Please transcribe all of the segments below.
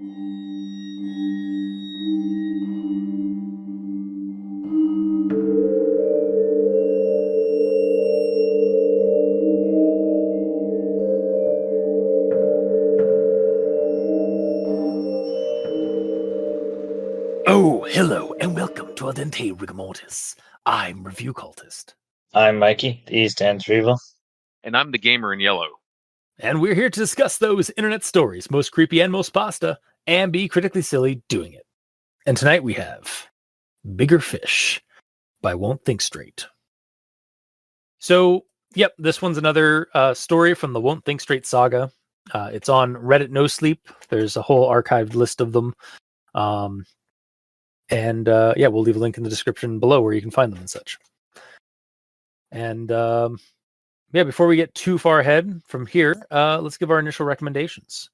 Oh, hello, and welcome to Al Dente Rigamortis. I'm Review Cultist. I'm Mikey, the East End Evil. And I'm the gamer in yellow. And we're here to discuss those internet stories, most creepy and most pasta, and be critically silly doing it. And tonight we have Bigger Fish by WontThinkStraight. So, yep, this one's another story from the WontThinkStraight saga. It's on Reddit NoSleep. There's a whole archived list of them. And we'll leave a link in the description below where you can find them and such. And before we get too far ahead from here, let's give our initial recommendations.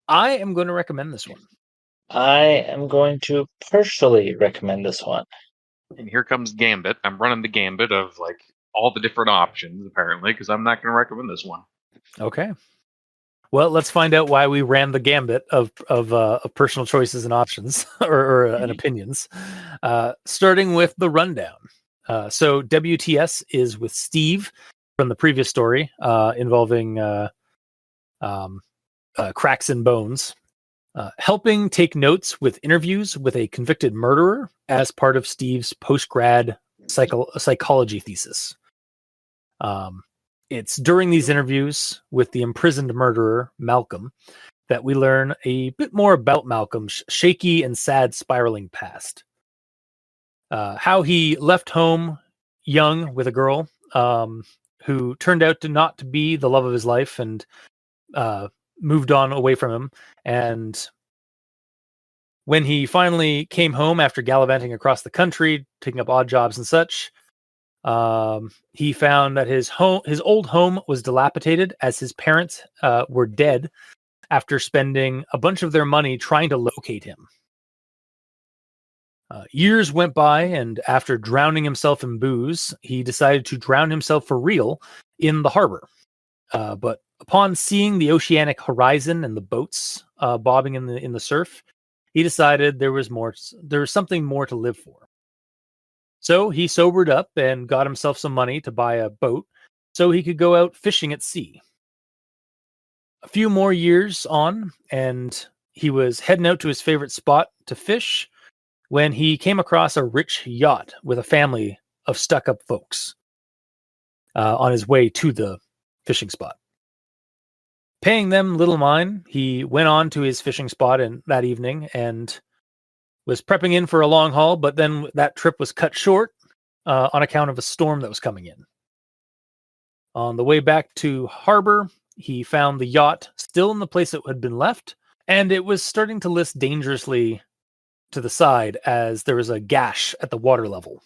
I am going to recommend this one. I am going to partially recommend this one. And here comes Gambit. I'm running the Gambit of like all the different options, apparently, because I'm not going to recommend this one. Okay. Well, let's find out why we ran the gambit of personal choices and options and opinions. Starting with the rundown. So WTS is with Steve from the previous story involving cracks and bones, helping take notes with interviews with a convicted murderer as part of Steve's post-grad psychology thesis. It's during these interviews with the imprisoned murderer, Malcolm, that we learn a bit more about Malcolm's shaky and sad spiraling past. How he left home young with a girl who turned out to not to be the love of his life and moved on away from him. And when he finally came home after gallivanting across the country, taking up odd jobs and such, he found that his old home was dilapidated as his parents were dead after spending a bunch of their money trying to locate him. Years went by, and after drowning himself in booze, he decided to drown himself for real in the harbor. But upon seeing the oceanic horizon and the boats bobbing in the surf, he decided there was something more to live for. So he sobered up and got himself some money to buy a boat so he could go out fishing at sea. A few more years on, and he was heading out to his favorite spot to fish when he came across a rich yacht with a family of stuck-up folks on his way to the fishing spot. Paying them little mind, he went on to his fishing spot that evening and was prepping in for a long haul, but then that trip was cut short on account of a storm that was coming in. On the way back to harbor, he found the yacht still in the place it had been left, and it was starting to list dangerously to the side as there was a gash at the water level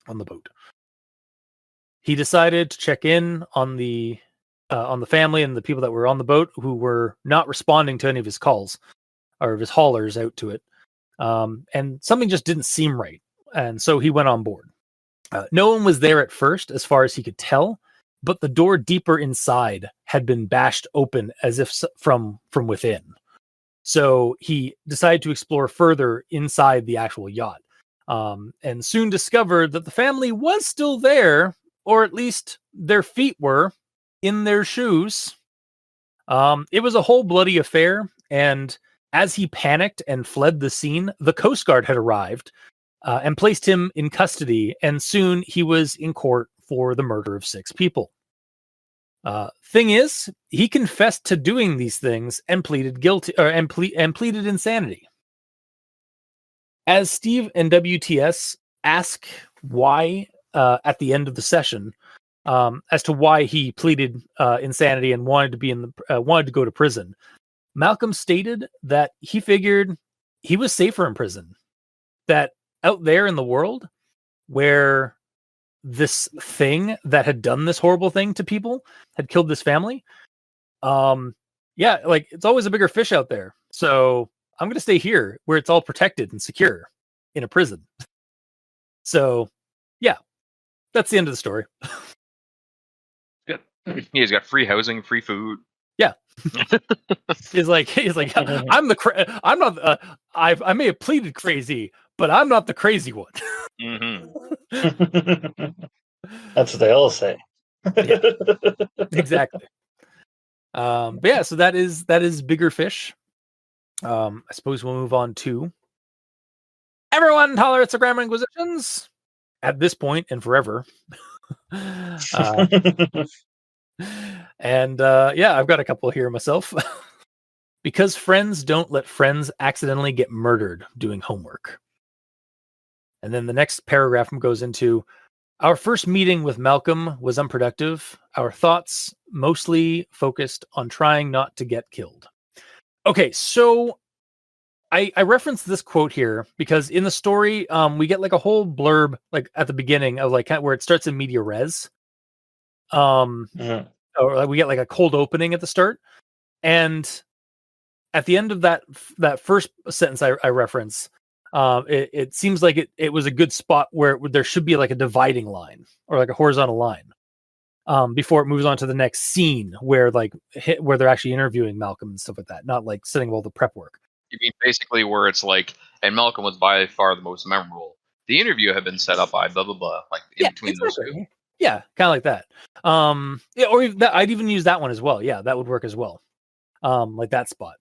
on the boat. He decided to check in on the family and the people that were on the boat who were not responding to any of his calls or of his haulers out to it. And something just didn't seem right. And so he went on board. No one was there at first, as far as he could tell, but the door deeper inside had been bashed open as if from within. So he decided to explore further inside the actual yacht, and soon discovered that the family was still there, or at least their feet were in their shoes. It was a whole bloody affair, and as he panicked and fled the scene, the Coast Guard had arrived and placed him in custody, and soon he was in court for the murder of 6 people. Thing is, he confessed to doing these things and pleaded guilty, and pleaded insanity. As Steve and WTS ask why at the end of the session, as to why he pleaded insanity and wanted to go to prison, Malcolm stated that he figured he was safer in prison. That out there in the world, where this thing that had done this horrible thing to people had killed this family, it's always a bigger fish out there. So I'm going to stay here where it's all protected and secure in a prison. So, yeah, that's the end of the story. Good. He's got free housing, free food. He's like, I'm not. I may have pleaded crazy, but I'm not the crazy one. That's what they all say. Yeah. Exactly. But yeah, so that is bigger fish. I suppose we'll move on to everyone tolerates the grammar inquisitions at this point and forever. And yeah, I've got a couple here myself. Because friends don't let friends accidentally get murdered doing homework. And then the next paragraph goes into our first meeting with Malcolm was unproductive. Our thoughts mostly focused on trying not to get killed. Okay, so I referenced this quote here because in the story, we get like a whole blurb like at the beginning of like where it starts in media res. Or like we get like a cold opening at the start, and at the end of that first sentence I reference, it seems like it was a good spot where there should be like a dividing line or like a horizontal line before it moves on to the next scene where where they're actually interviewing Malcolm and stuff like that, not like setting all the prep work. You mean basically where it's like, and Malcolm was by far the most memorable. The interview had been set up by blah blah blah, like in between those two. Yeah, kind of like that. Yeah, or I'd even use that one as well. Yeah, that would work as well. Like that spot.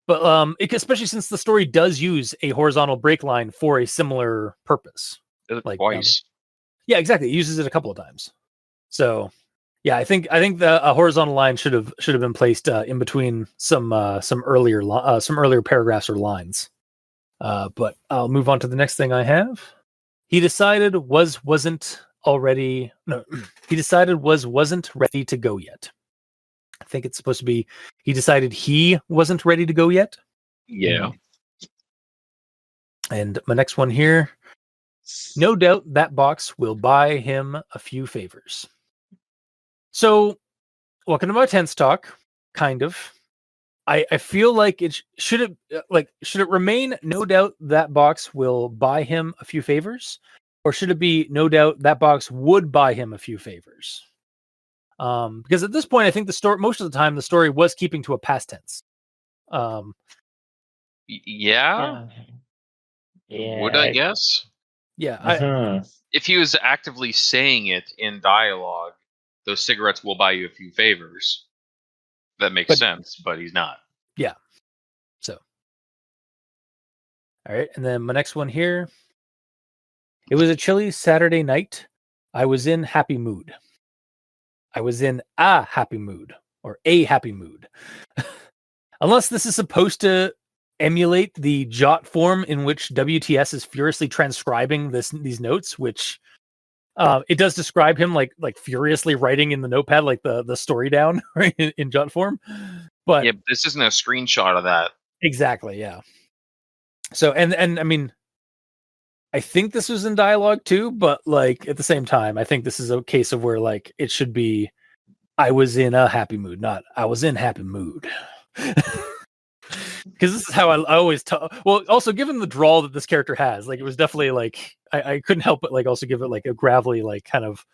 But especially since the story does use a horizontal break line for a similar purpose. Like twice. Yeah, exactly. It uses it a couple of times. So, yeah, I think a horizontal line should have been placed in between some earlier paragraphs or lines. But I'll move on to the next thing I have. He decided wasn't ready to go yet. I think it's supposed to be he decided he wasn't ready to go yet. Yeah. And my next one here. No doubt that box will buy him a few favors. So, welcome to my tense talk, kind of. I feel like it should it remain no doubt that box will buy him a few favors, or should it be no doubt that box would buy him a few favors? Because at this point, I think most of the time the story was keeping to a past tense. Yeah. Would I guess? Yeah. If he was actively saying it in dialogue, those cigarettes will buy you a few favors. That makes sense, but he's not. Yeah. So, all right, and then my next one here. It was a chilly Saturday night. I was in happy mood. I was in a happy mood, or a happy mood. Unless this is supposed to emulate the jot form in which WTS is furiously transcribing these notes, which it does describe him like furiously writing in the notepad, like the story down right, in jot form. But yeah, this isn't a screenshot of that. Exactly, yeah. So and I mean, I think this was in dialogue too, but like at the same time, I think this is a case of where like it should be I was in a happy mood, not I was in happy mood. Because this is how I always tell. Well, also given the drawl that this character has, like it was definitely like I couldn't help but like also give it like a gravelly, like kind of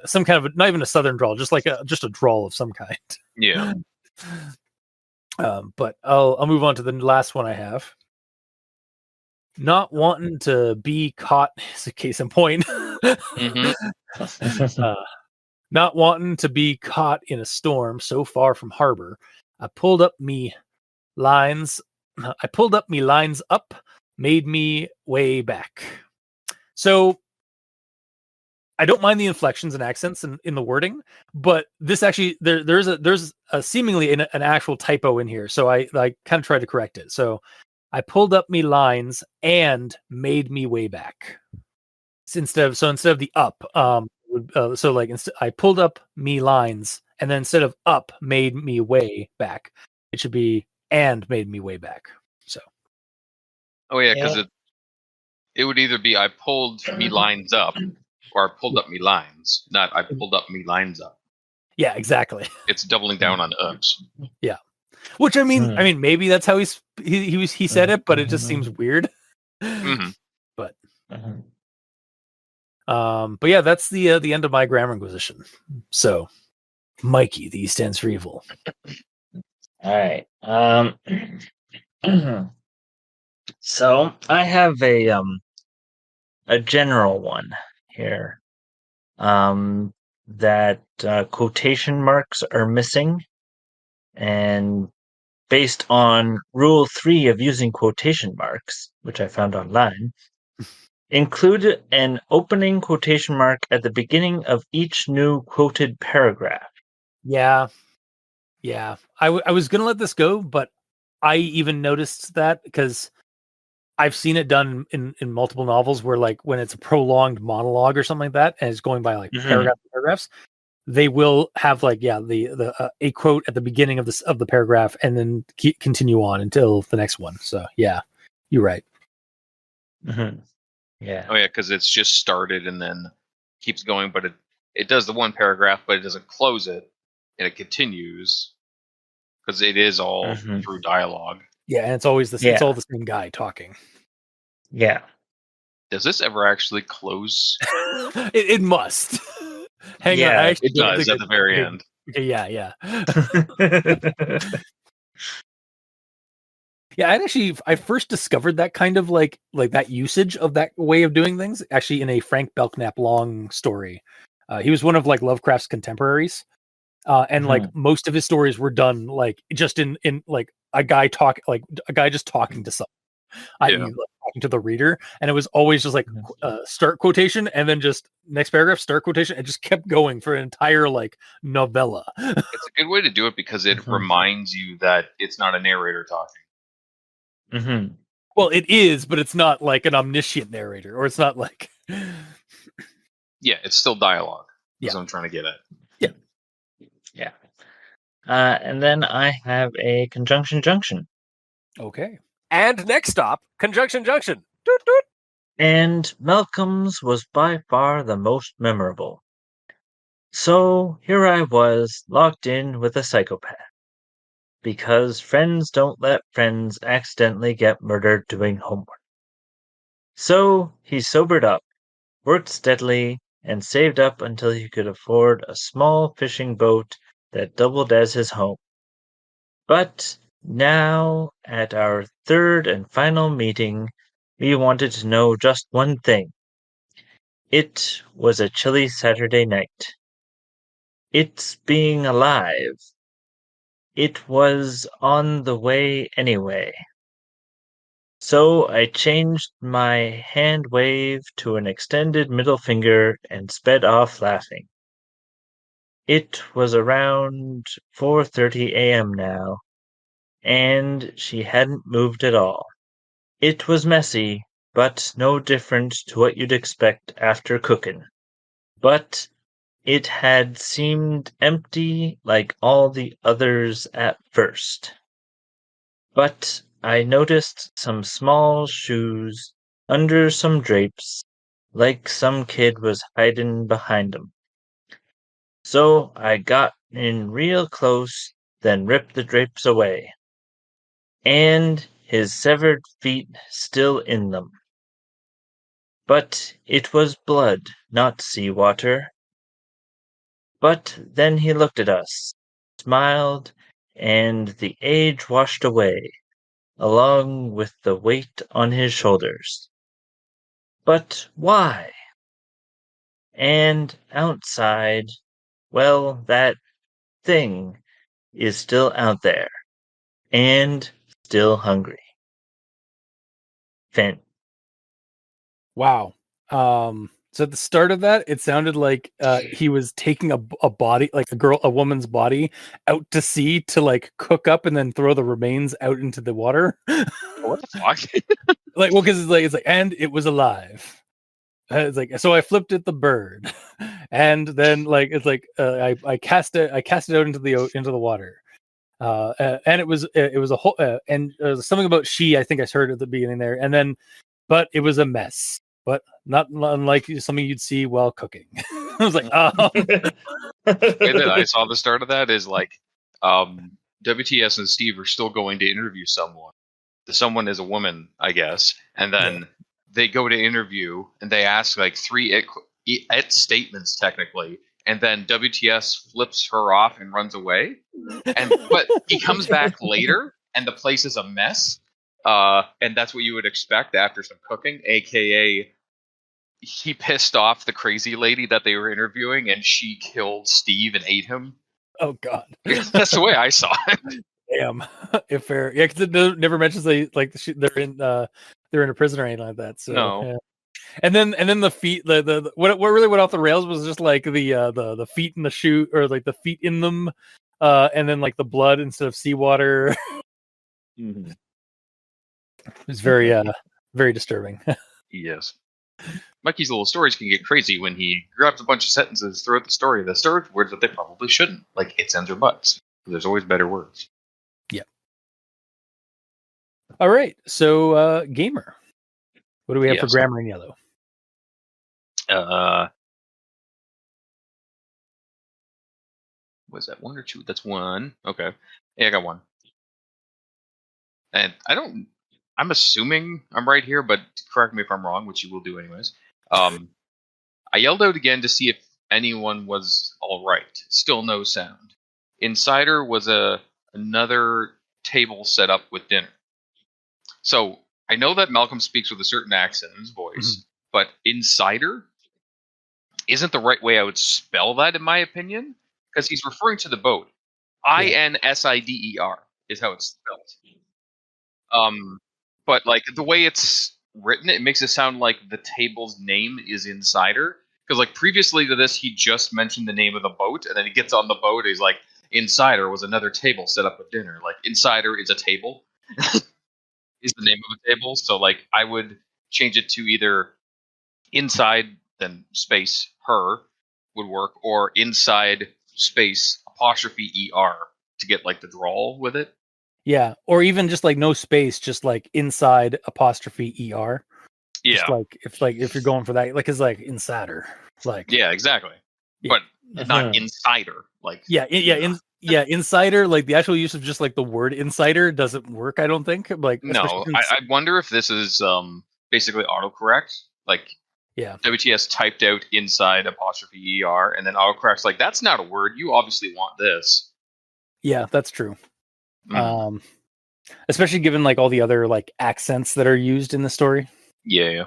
some kind of not even a southern drawl, just like a drawl of some kind. Yeah. But I'll move on to the last one I have. Not wanting to be caught is a case in point. Not wanting to be caught in a storm so far from harbor, I pulled up me lines up, made me way back. So I don't mind the inflections and accents in the wording, but this actually there's a seemingly an actual typo in here. So I kind of tried to correct it. So I pulled up me lines and made me way back. Instead of the up, so like I pulled up me lines, and then instead of up, made me way back. It should be and made me way back. So. Oh yeah, because it would either be I pulled me lines up, or I pulled up me lines, not I pulled up me lines up. Yeah, exactly. It's doubling down on ups. Yeah. Which I mean, maybe that's how he said it, but it just seems weird. But yeah, that's the end of my grammar inquisition. So, Mikey, the E stands for evil. All right. So I have a general one here. That quotation marks are missing, and based on Rule 3 of using quotation marks, which I found online, include an opening quotation mark at the beginning of each new quoted paragraph. Yeah. I was gonna let this go, but I even noticed that because I've seen it done in multiple novels where, like, when it's a prolonged monologue or something like that, and it's going by like paragraphs, they will have like the a quote at the beginning of the paragraph, and then continue on until the next one. So yeah, you're right. Mm-hmm. Yeah. Oh yeah, because it's just started and then keeps going, but it does the one paragraph, but it doesn't close it, and it continues because it is all through dialogue. Yeah, and it's always it's all the same guy talking. Yeah. Does this ever actually close? It must. Hang on, I actually it does at the very end. Okay, yeah. Yeah, I first discovered that kind of like that usage of that way of doing things actually in a Frank Belknap Long story. He was one of like Lovecraft's contemporaries, and like most of his stories were done like just in like a guy just talking to someone, i.e. like, talking to the reader, and it was always just like start quotation and then just next paragraph, start quotation, and just kept going for an entire like novella. It's a good way to do it because it reminds you that it's not a narrator talking. Well, it is, but it's not like an omniscient narrator, or it's not like yeah, it's still dialogue. That's what I'm trying to get at. Yeah. And then I have a conjunction junction. Okay. And next stop, conjunction junction. Doot, doot. And Malcolm's was by far the most memorable. So here I was, locked in with a psychopath. Because friends don't let friends accidentally get murdered doing homework. So he sobered up, worked steadily, and saved up until he could afford a small fishing boat that doubled as his home. But now, at our third and final meeting, we wanted to know just one thing. It was a chilly Saturday night. It's being alive. It was on the way anyway. So I changed my hand wave to an extended middle finger and sped off laughing. It was around 4:30 a.m. now, and she hadn't moved at all. It was messy, but no different to what you'd expect after cooking. But it had seemed empty like all the others at first. But I noticed some small shoes under some drapes, like some kid was hiding behind 'em. So I got in real close, then ripped the drapes away. And his severed feet still in them. But it was blood, not seawater. But then he looked at us, smiled, and the age washed away, along with the weight on his shoulders. But why? And outside, well, that thing is still out there, and still hungry. Finn. Wow. So at the start of that, it sounded like he was taking a body, like a woman's body, out to sea to like cook up and then throw the remains out into the water. What the fuck? Like, well, because it's like, and it was alive. It's like, so I flipped it the bird, and then like it's like I cast it out into the water. And it was a whole and something about she, I think I heard at the beginning there, and then but it was a mess, but not unlike something you'd see while cooking. I was like, oh. The way that I saw the start of that is like WTS and Steve are still going to interview someone. The someone is a woman, I guess, and then they go to interview and they ask like three it statements technically, and then WTS flips her off and runs away. But he comes back later, and the place is a mess. And that's what you would expect after some cooking, aka he pissed off the crazy lady that they were interviewing, and she killed Steve and ate him. Oh God, That's the way I saw it. damn. If fair, yeah, because it never mentions they're in a prison or anything like that. So No. yeah. And then the feet, the what really went off the rails was just like the feet in the shoe, or like the feet in them, and then like the blood instead of seawater. Mm-hmm. It was very very disturbing. Yes. Mikey's little stories can get crazy when he grabs a bunch of sentences throughout the story that start with words that they probably shouldn't, like its, ends, or buts. There's always better words. Yep. All right, so gamer, what do we have for grammar in yellow? Was that one or two? That's one. Okay. Yeah, I got one. And I'm assuming I'm right here, but correct me if I'm wrong, which you will do anyways. I yelled out again to see if anyone was all right. Still no sound. Insider was another table set up with dinner. So I know that Malcolm speaks with a certain accent in his voice, but insider isn't the right way I would spell that, in my opinion, because he's referring to the boat. INSIDER is how it's spelled. But like the way it's written, it makes it sound like the table's name is Insider. Because like previously to this, he just mentioned the name of the boat, and then he gets on the boat. And he's like, Insider was another table set up with dinner. Like Insider is a table, is the name of a table. So like I would change it to either inside then space her would work, or inside space apostrophe ER to get like the drawl with it. Yeah, or even just like no space, just like inside apostrophe ER. Yeah, just if you're going for that, like it's like insider, like yeah, exactly. Yeah. But not insider, like insider. Like the actual use of just like the word insider doesn't work. I don't think. Like no, I wonder if this is basically autocorrect. Like WTS typed out inside apostrophe ER, and then autocorrect's like that's not a word. You obviously want this. Yeah, that's true. Especially given like all the other like accents that are used in the story. Yeah,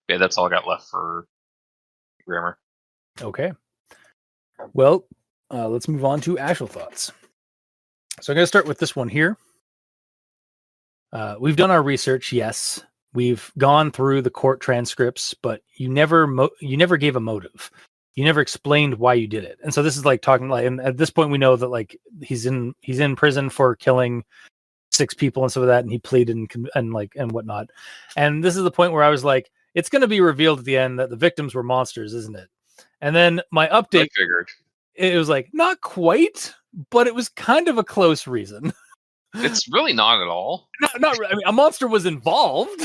that's all I got left for grammar. Okay, well, let's move on to actual thoughts. So I'm going to start with this one here. We've done our research, yes. We've gone through the court transcripts, but you never gave a motive. You never explained why you did it. And so this is like talking like, and at this point we know that like he's in prison for killing 6 people and stuff like that, and he pleaded and whatnot. And this is the point where I was like, it's going to be revealed at the end that the victims were monsters, isn't it? And then my update, I figured it was like not quite, but it was kind of a close reason. It's really not at all. Not I mean, a monster was involved.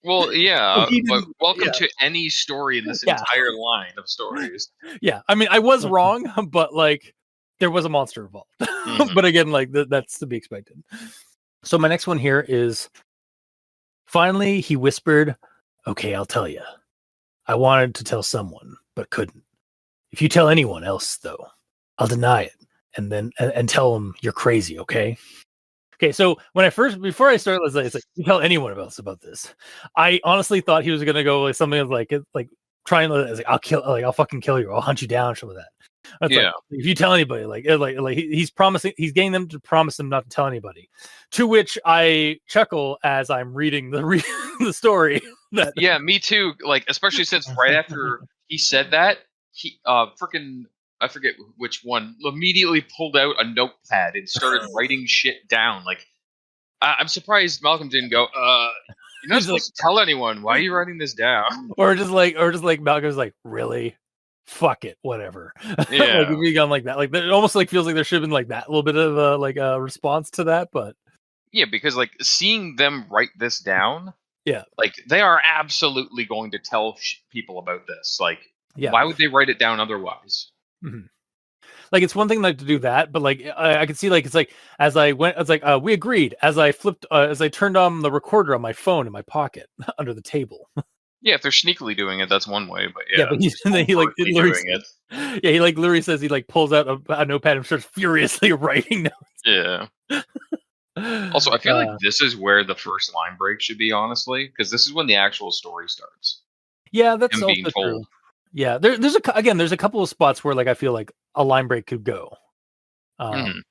Well, yeah, but welcome to any story in this entire line of stories. Yeah, I mean, I was wrong, but like, there was a monster involved. But again, like, that's to be expected. So my next one here is, finally, he whispered, "Okay, I'll tell you. I wanted to tell someone, but couldn't. If you tell anyone else, though, I'll deny it, and then and tell them you're crazy, okay?" Okay, so before I started, it's like you tell anyone else about this. I honestly thought he was gonna go like something like trying to like I'll fucking kill you, or I'll hunt you down, some of that. That's like, if you tell anybody, like he's getting them to promise him not to tell anybody. To which I chuckle as I'm reading the story. Yeah, me too. Like especially since right after he said that, he freaking. I forget which one, immediately pulled out a notepad and started writing shit down. Like, I'm surprised Malcolm didn't go, you're not supposed to tell anyone. Why are you writing this down? Or just like Malcolm's like, really? Fuck it, whatever. Yeah. Like, if you gone like that, like it almost like feels like there should have been like that, a little bit of a response to that, but yeah, because like seeing them write this down, like they are absolutely going to tell people about this. Like, why would they write it down otherwise? Mm-hmm. Like it's one thing like to do that, but like I could see like it's like as I went, it's like we agreed as I flipped as I turned on the recorder on my phone in my pocket under the table. Yeah, if they're sneakily doing it, that's one way. But Yeah, but he like overtly literally, doing it. yeah, he like literally says he like pulls out a notepad and starts furiously writing Yeah. notes. Also, I feel like this is where the first line break should be, honestly, because this is when the actual story starts. yeah, that's Him being also true. told. Yeah, there's a couple of spots where like I feel like a line break could go. But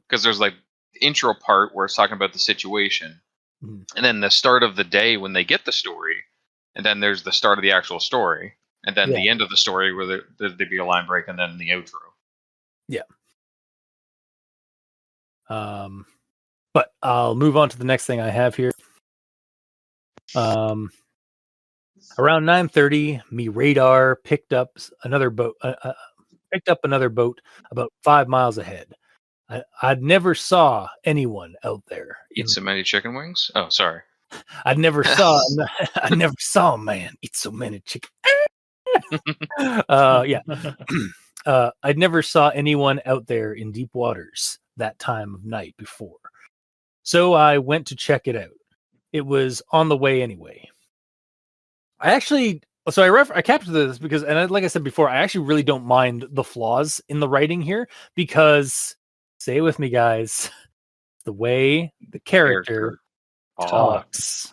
Because there's like the intro part where it's talking about the situation, Mhm. and then the start of the day when they get the story, and then there's the start of the actual story, and then Yeah. the end of the story where there'd be a line break, and then the outro. Yeah. But I'll move on to the next thing I have here. Around 9:30, me radar picked up another boat. About 5 miles ahead. I'd never saw anyone out there. Eat so many chicken wings? Oh, sorry. I never saw a man eat so many chicken. Yeah. I never saw anyone out there in deep waters that time of night before. So I went to check it out. It was on the way anyway. I captured this because, and like I said before, I actually really don't mind the flaws in the writing here because, say it with me, guys, the way the character talks.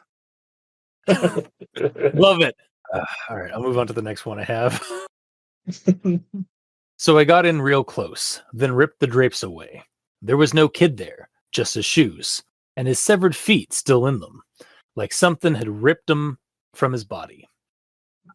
Love it. All right, I'll move on to the next one I have. So I got in real close, then ripped the drapes away. There was no kid there, just his shoes, and his severed feet still in them, like something had ripped them from his body.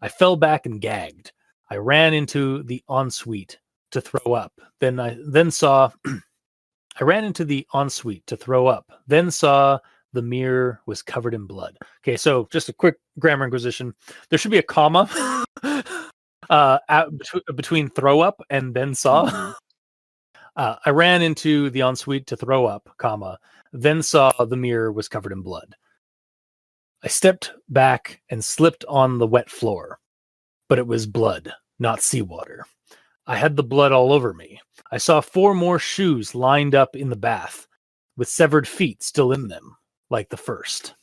I fell back and gagged. I ran into the ensuite to throw up. Then saw I ran into the ensuite to throw up. Then saw the mirror was covered in blood. Okay, so just a quick grammar inquisition. There should be a comma between throw up and then saw. I ran into the ensuite to throw up, comma, then saw the mirror was covered in blood. I stepped back and slipped on the wet floor, but it was blood, not seawater. I had the blood all over me. I saw 4 more shoes lined up in the bath, with severed feet still in them, like the first.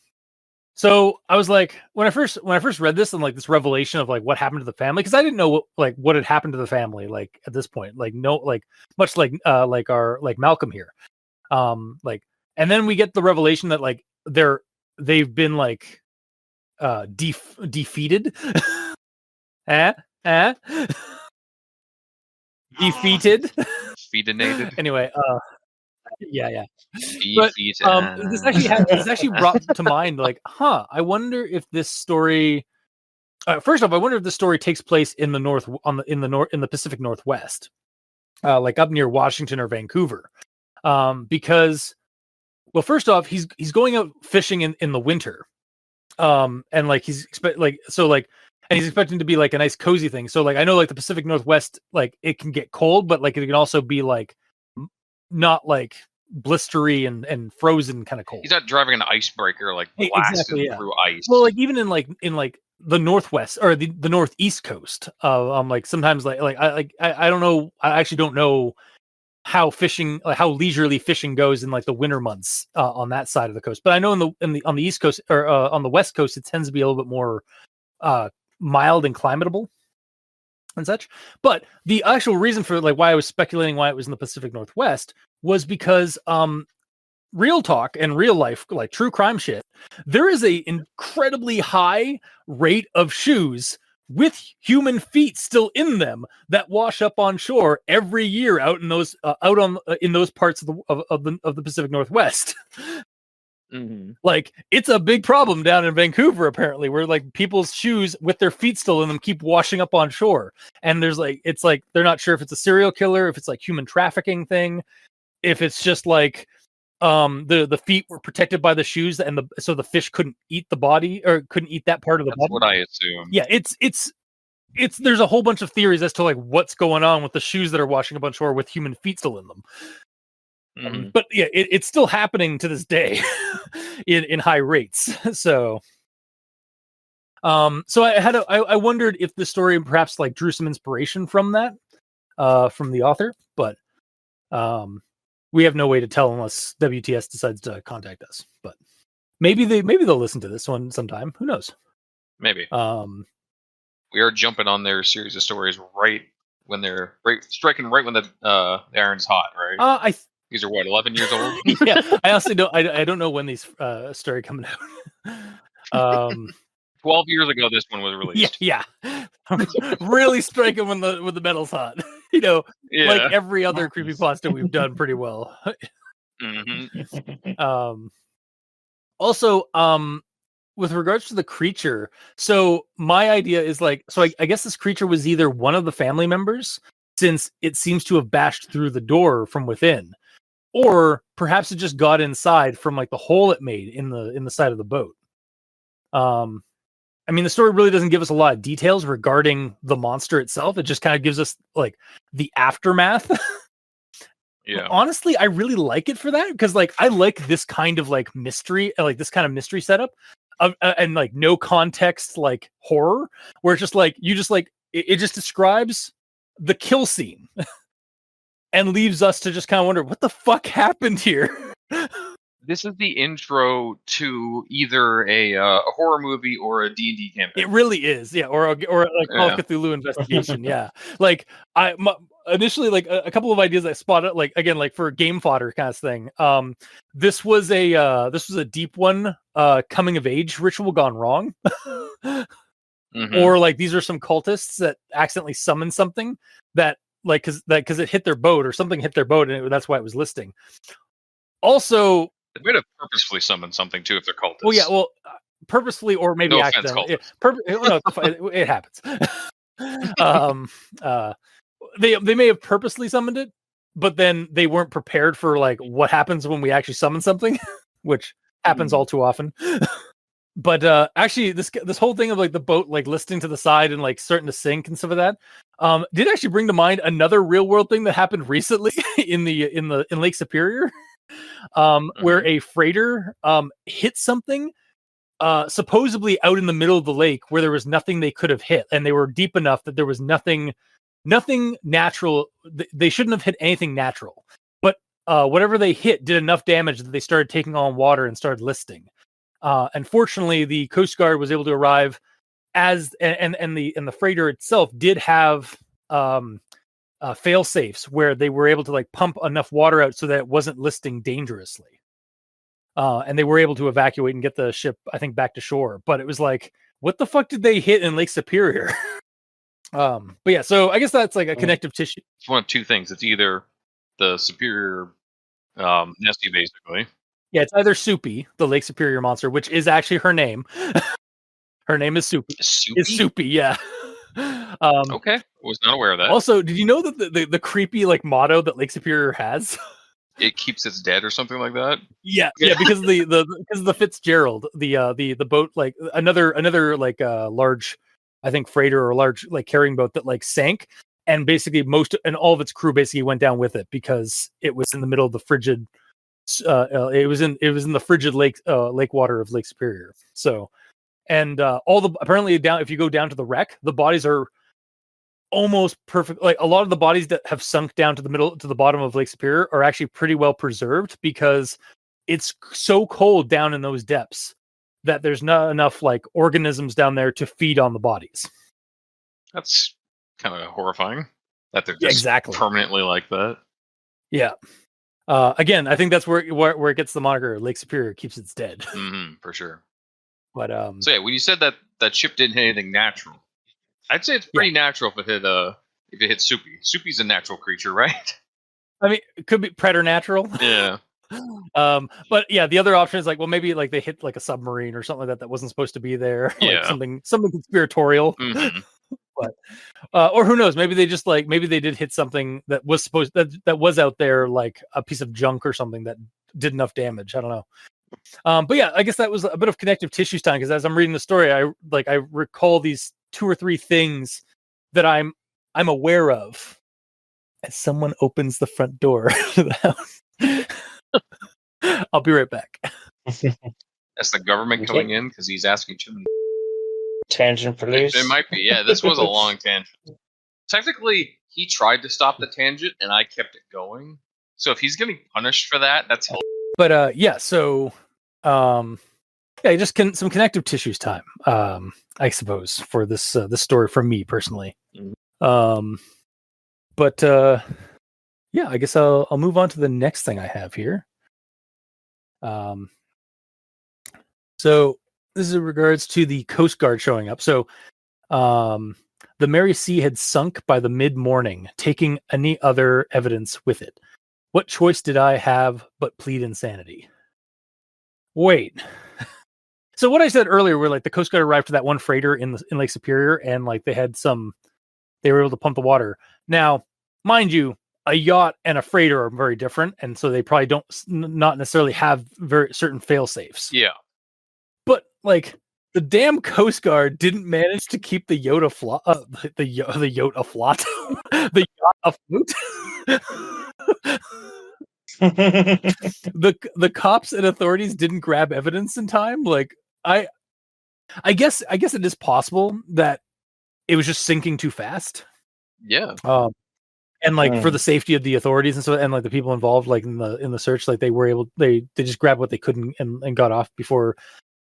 So I was like, when I first read this and like this revelation of like what happened to the family, because I didn't know what had happened to the family like at this point, like no, like much like Malcolm here, like, and then we get the revelation that like they've been like defeated, defeated, Feedinated. anyway, yeah. But Defeated. this actually brought to mind like, I wonder if this story. First off, I wonder if this story takes place in the north, in the Pacific Northwest, like up near Washington or Vancouver, because, well, first off, he's going out fishing in the winter, and like he's and he's expecting to be like a nice cozy thing. So like I know like the Pacific Northwest, like it can get cold, but like it can also be like not like blistery and frozen kind of cold. He's not driving an icebreaker like blasted through ice. Well, like even in the Northwest or the Northeast coast, like sometimes I don't know. I actually don't know how leisurely fishing goes in like the winter months on that side of the coast. But I know on the East Coast or on the West Coast, it tends to be a little bit more mild and climatable and such. But the actual reason for like why I was speculating why it was in the Pacific Northwest was because real talk and real life, like true crime shit, there is a incredibly high rate of shoes with human feet still in them that wash up on shore every year out in those in those parts of the Pacific Northwest. Mm-hmm. Like it's a big problem down in Vancouver apparently, where like people's shoes with their feet still in them keep washing up on shore, and there's like it's like they're not sure if it's a serial killer, if it's like human trafficking thing, if it's just like the feet were protected by the shoes and so the fish couldn't eat the body or couldn't eat that part of the body. That's what I assume. Yeah, it's there's a whole bunch of theories as to like what's going on with the shoes that are washing up on shore with human feet still in them. Mm-hmm. But yeah, it's still happening to this day in high rates. So I wondered if the story perhaps like drew some inspiration from that from the author, but we have no way to tell unless WTS decides to contact us. But maybe they'll listen to this one sometime. Who knows? Maybe. We are jumping on their series of stories right when they're striking right when the iron's hot, right? These are what, 11 years old? Yeah, I also don't. I don't know when these started coming out. 12 years ago, this one was released. Yeah. Really striking when the metal's hot. Like every other creepypasta we've done pretty well. Also, with regards to the creature, so my idea is like, so I guess this creature was either one of the family members, since it seems to have bashed through the door from within, or perhaps it just got inside from like the hole it made in the side of the boat. I mean, the story really doesn't give us a lot of details regarding the monster itself. It just kind of gives us like the aftermath. Yeah. Honestly, I really like it for that, because like I like this kind of like mystery, like this kind of mystery setup of and like no context, like horror, where it's just like it just describes the kill scene and leaves us to just kind of wonder what the fuck happened here. This is the intro to either a horror movie or a D&D campaign. It really is, yeah, or like Call of Cthulhu investigation, yeah. Like initially, like a couple of ideas I spotted, like again, like for game fodder kind of thing. This was a deep one, coming of age ritual gone wrong, or like these are some cultists that accidentally summoned something that like because it hit their boat or something hit their boat and that's why it was listing. Also, they might have purposefully summoned something too if they're cultists. Well, yeah, purposefully or maybe accidentally. It happens. They may have purposely summoned it, but then they weren't prepared for like what happens when we actually summon something, which happens all too often. But actually, this whole thing of like the boat like listing to the side and like starting to sink and stuff like that, did actually bring to mind another real world thing that happened recently in Lake Superior. Where a freighter hit something supposedly out in the middle of the lake where there was nothing they could have hit, and they were deep enough that there was nothing natural. They shouldn't have hit anything natural, but whatever they hit did enough damage that they started taking on water and started listing. Unfortunately, the Coast Guard was able to arrive and the freighter itself did have fail safes where they were able to like pump enough water out so that it wasn't listing dangerously. And they were able to evacuate and get the ship, I think, back to shore. But it was like, what the fuck did they hit in Lake Superior? But yeah, so I guess that's like a connective tissue. It's one of two things. It's either the Superior Nessie, basically. Yeah, it's either Soupy, the Lake Superior monster, which is actually her name. Her name is Soupy. It's Soupy, yeah. Okay, was not aware of that. Also, did you know that the creepy like motto that Lake Superior has? It keeps its dead or something like that. Yeah, because the Fitzgerald, the boat, like another like large, I think freighter or large like carrying boat that like sank, and basically all of its crew basically went down with it because it was in the middle of the frigid. It was in the frigid lake water of Lake Superior. So, and apparently down, if you go down to the wreck, the bodies are almost perfect. Like a lot of the bodies that have sunk down to the bottom of Lake Superior are actually pretty well preserved because it's so cold down in those depths that there's not enough like organisms down there to feed on the bodies. That's kind of horrifying that they're just permanently like that. Yeah. Again, I think that's where it gets the moniker Lake Superior keeps its dead. For sure. But so yeah, when you said that ship didn't hit anything natural, I'd say it's pretty natural if it hit Soupy. Soupy's a natural creature, right? I mean, it could be preternatural. Yeah. But yeah, the other option is like, well, maybe like they hit like a submarine or something like that wasn't supposed to be there. Like something conspiratorial. But or who knows? Maybe they just like maybe they did hit something that was that was out there, like a piece of junk or something that did enough damage. I don't know. But yeah, I guess that was a bit of connective tissues time, because as I'm reading the story, I recall these 2 or 3 things that I'm aware of as someone opens the front door to the house. I'll be right back. That's the government coming in because he's asking too many. Tangent police. It might be. Yeah, this was a long tangent. Technically, he tried to stop the tangent, and I kept it going. So if he's getting punished for that, that's hilarious. But yeah, so Yeah, just some connective tissues time. I suppose for this story from me personally. Mhm. But yeah, I guess I'll move on to the next thing I have here. So this is in regards to the Coast Guard showing up. So the Mary Sea had sunk by the mid-morning, taking any other evidence with it. What choice did I have but plead insanity? Wait. So what I said earlier, where like the Coast Guard arrived to that one freighter in Lake Superior, and like they were able to pump the water. Now, mind you, a yacht and a freighter are very different, and so they probably don't not necessarily have very certain fail safes. Yeah. But like the damn Coast Guard didn't manage to keep the yacht afloat, the yacht afloat, the yacht afloat. The cops and authorities didn't grab evidence in time. Like I guess it is possible that it was just sinking too fast. Yeah. And like for the safety of the authorities and so, and like the people involved, like in the search, like they were able, they just grabbed what they could and got off before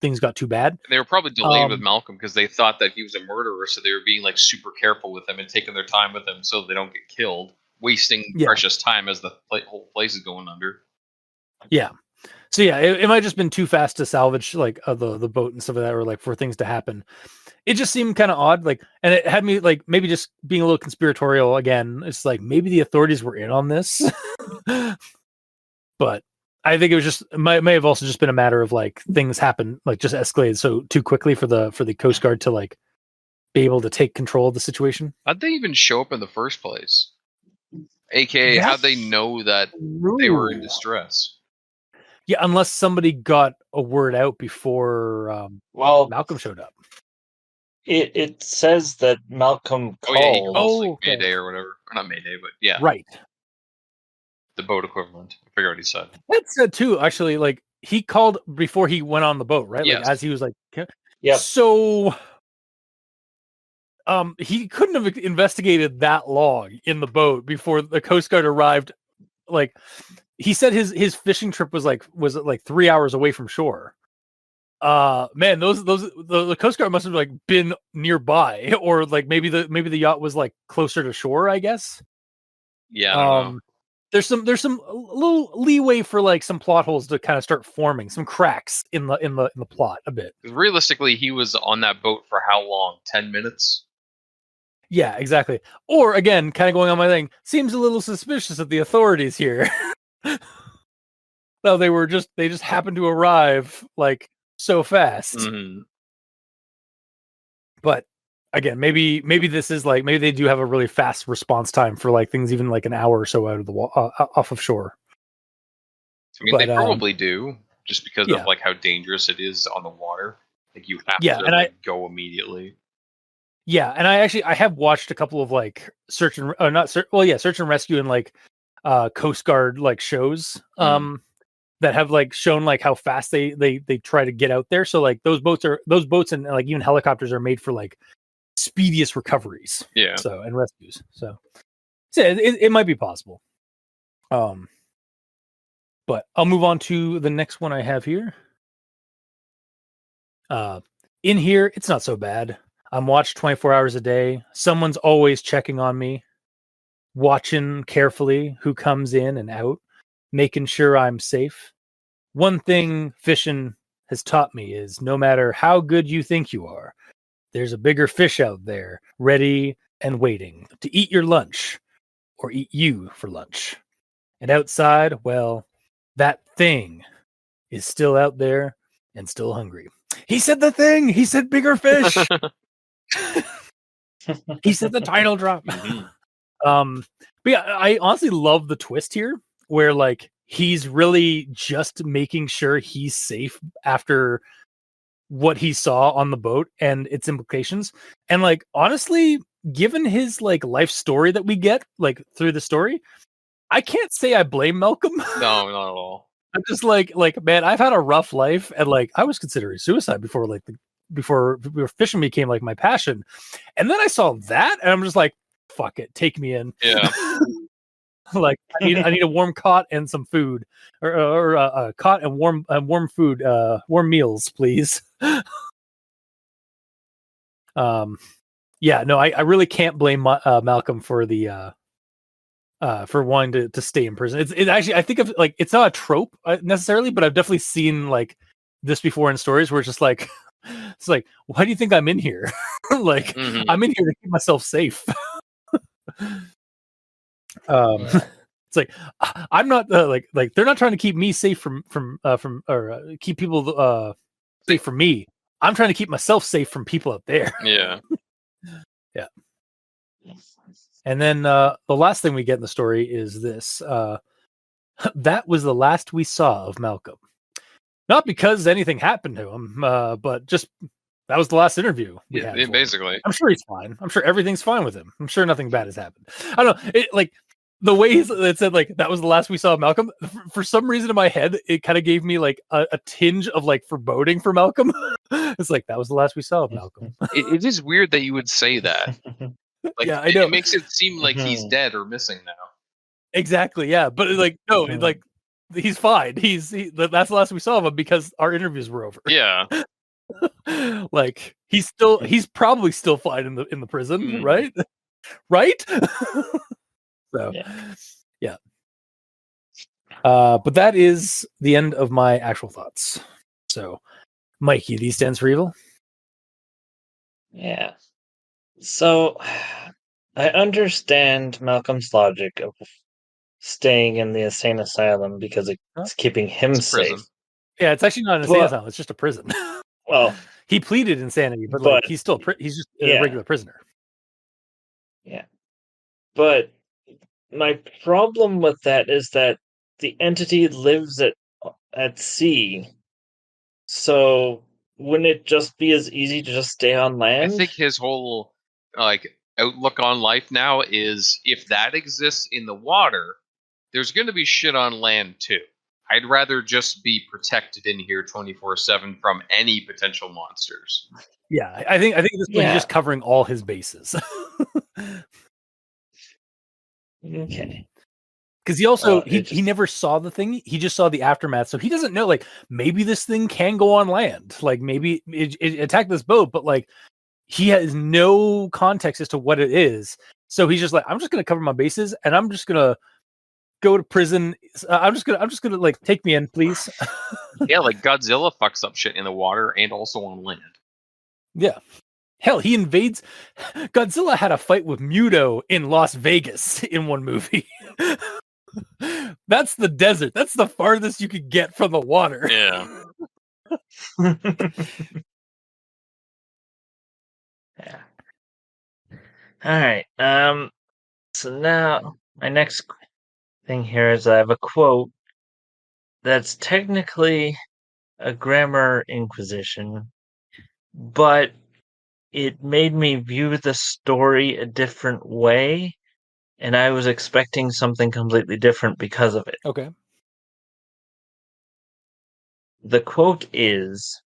things got too bad. They were probably delayed with Malcolm because they thought that he was a murderer, so they were being like super careful with him and taking their time with him so they don't get killed, wasting precious time as the whole place is going under. Yeah. So yeah, it might have just been too fast to salvage like the boat and stuff like that, or like for things to happen. It just seemed kind of odd, like, and it had me like maybe just being a little conspiratorial again. It's like maybe the authorities were in on this, but I think it was just may have also just been a matter of like things happen, like just escalated so too quickly for the Coast Guard to like be able to take control of the situation. How'd they even show up in the first place? AKA, how'd they know that they were in distress? Yeah, unless somebody got a word out before Malcolm showed up. It says that Malcolm called. Oh yeah, he calls like Mayday or whatever. Or not Mayday, but yeah. Right. The boat equivalent. I forget what he said. That's good too, actually. Like he called before he went on the boat, right? Yes. Like as he was like, yeah. So he couldn't have investigated that long in the boat before the Coast Guard arrived. Like he said his fishing trip was like 3 hours away from shore. Man, the Coast Guard must have like been nearby, or like maybe the yacht was like closer to shore, I guess. Yeah, I don't know. There's some little leeway for like some plot holes to kind of start forming, some cracks in the plot a bit. Realistically, he was on that boat for how long? 10 minutes? Yeah, exactly. Or again, kind of going on my thing, seems a little suspicious of the authorities here. No, they just happened to arrive like so fast. Mm-hmm. But again, maybe this is like, maybe they do have a really fast response time for like things even like an hour or so out of the off of shore. I mean, they probably do, just because of like how dangerous it is on the water. Like you have to go immediately. Yeah, and I have watched a couple of like search and rescue and like Coast Guard like shows that have like shown like how fast they try to get out there. So like those boats and like even helicopters are made for like speediest recoveries. Yeah. So and rescues. So it might be possible. But I'll move on to the next one I have here. In here, it's not so bad. I'm watched 24 hours a day. Someone's always checking on me, watching carefully who comes in and out, making sure I'm safe. One thing fishing has taught me is no matter how good you think you are, there's a bigger fish out there ready and waiting to eat your lunch or eat you for lunch. And outside, well, that thing is still out there and still hungry. He said the thing. He said bigger fish. He said the title drop. But yeah, I honestly love the twist here, where like he's really just making sure he's safe after what he saw on the boat and its implications. And like honestly, given his like life story that we get like through the story, I can't say I blame Malcolm. No, not at all. I'm just like man, I've had a rough life, and like I was considering suicide before before fishing became like my passion. And then I saw that and I'm just like, fuck it, take me in. Yeah. Like I need a warm cot and some food, or a cot and warm food, warm meals, please. Yeah, no, I really can't blame Malcolm for the for wanting to stay in prison. It actually, I think of like, it's not a trope necessarily, but I've definitely seen like this before in stories where it's just like, it's like, why do you think I'm in here? Like, I'm in here to keep myself safe. It's like, I'm not like they're not trying to keep me safe from keep people safe from me. I'm trying to keep myself safe from people out there. Yeah. Yeah. And then the last thing we get in the story is this. That was the last we saw of Malcolm. Not because anything happened to him, but just that was the last interview we had. Basically. I'm sure he's fine. I'm sure everything's fine with him. I'm sure nothing bad has happened. I don't know. It, like, the way it said, like, that was the last we saw of Malcolm, for some reason in my head, it kind of gave me like a tinge of like foreboding for Malcolm. It's like, that was the last we saw of Malcolm. It is weird that you would say that. Like, yeah, I know. It makes it seem like he's dead or missing now. Exactly. Yeah, but like, no, like, he's fine. That's the last we saw of him because our interviews were over. Yeah. Like, he's probably still fine in the prison, right? Right? So, yeah. But that is the end of my actual thoughts. So, Mikey, these stands for evil? Yeah. So, I understand Malcolm's logic of staying in the insane asylum because it's keeping him safe. Yeah, it's actually not an insane asylum. It's just a prison. Well, he pleaded insanity, but like, he's still he's just a regular prisoner. Yeah. But my problem with that is that the entity lives at sea. So wouldn't it just be as easy to just stay on land? I think his whole like outlook on life now is, if that exists in the water, there's going to be shit on land too. I'd rather just be protected in here 24/7 from any potential monsters. Yeah, I think this one, he's just covering all his bases. Okay. Because he also he never saw the thing. He just saw the aftermath, so he doesn't know. Like, maybe this thing can go on land. Like, maybe it attacked this boat, but like, he has no context as to what it is. So he's just like, I'm just gonna cover my bases, and I'm just gonna go to prison. I'm just gonna like, take me in, please. Yeah, like Godzilla fucks up shit in the water and also on land. Yeah. Hell, he invades. Godzilla had a fight with Muto in Las Vegas in one movie. That's the desert. That's the farthest you could get from the water. Yeah. Yeah. All right. So now my next thing here is I have a quote that's technically a grammar inquisition, but it made me view the story a different way, and I was expecting something completely different because of it. Okay. The quote is,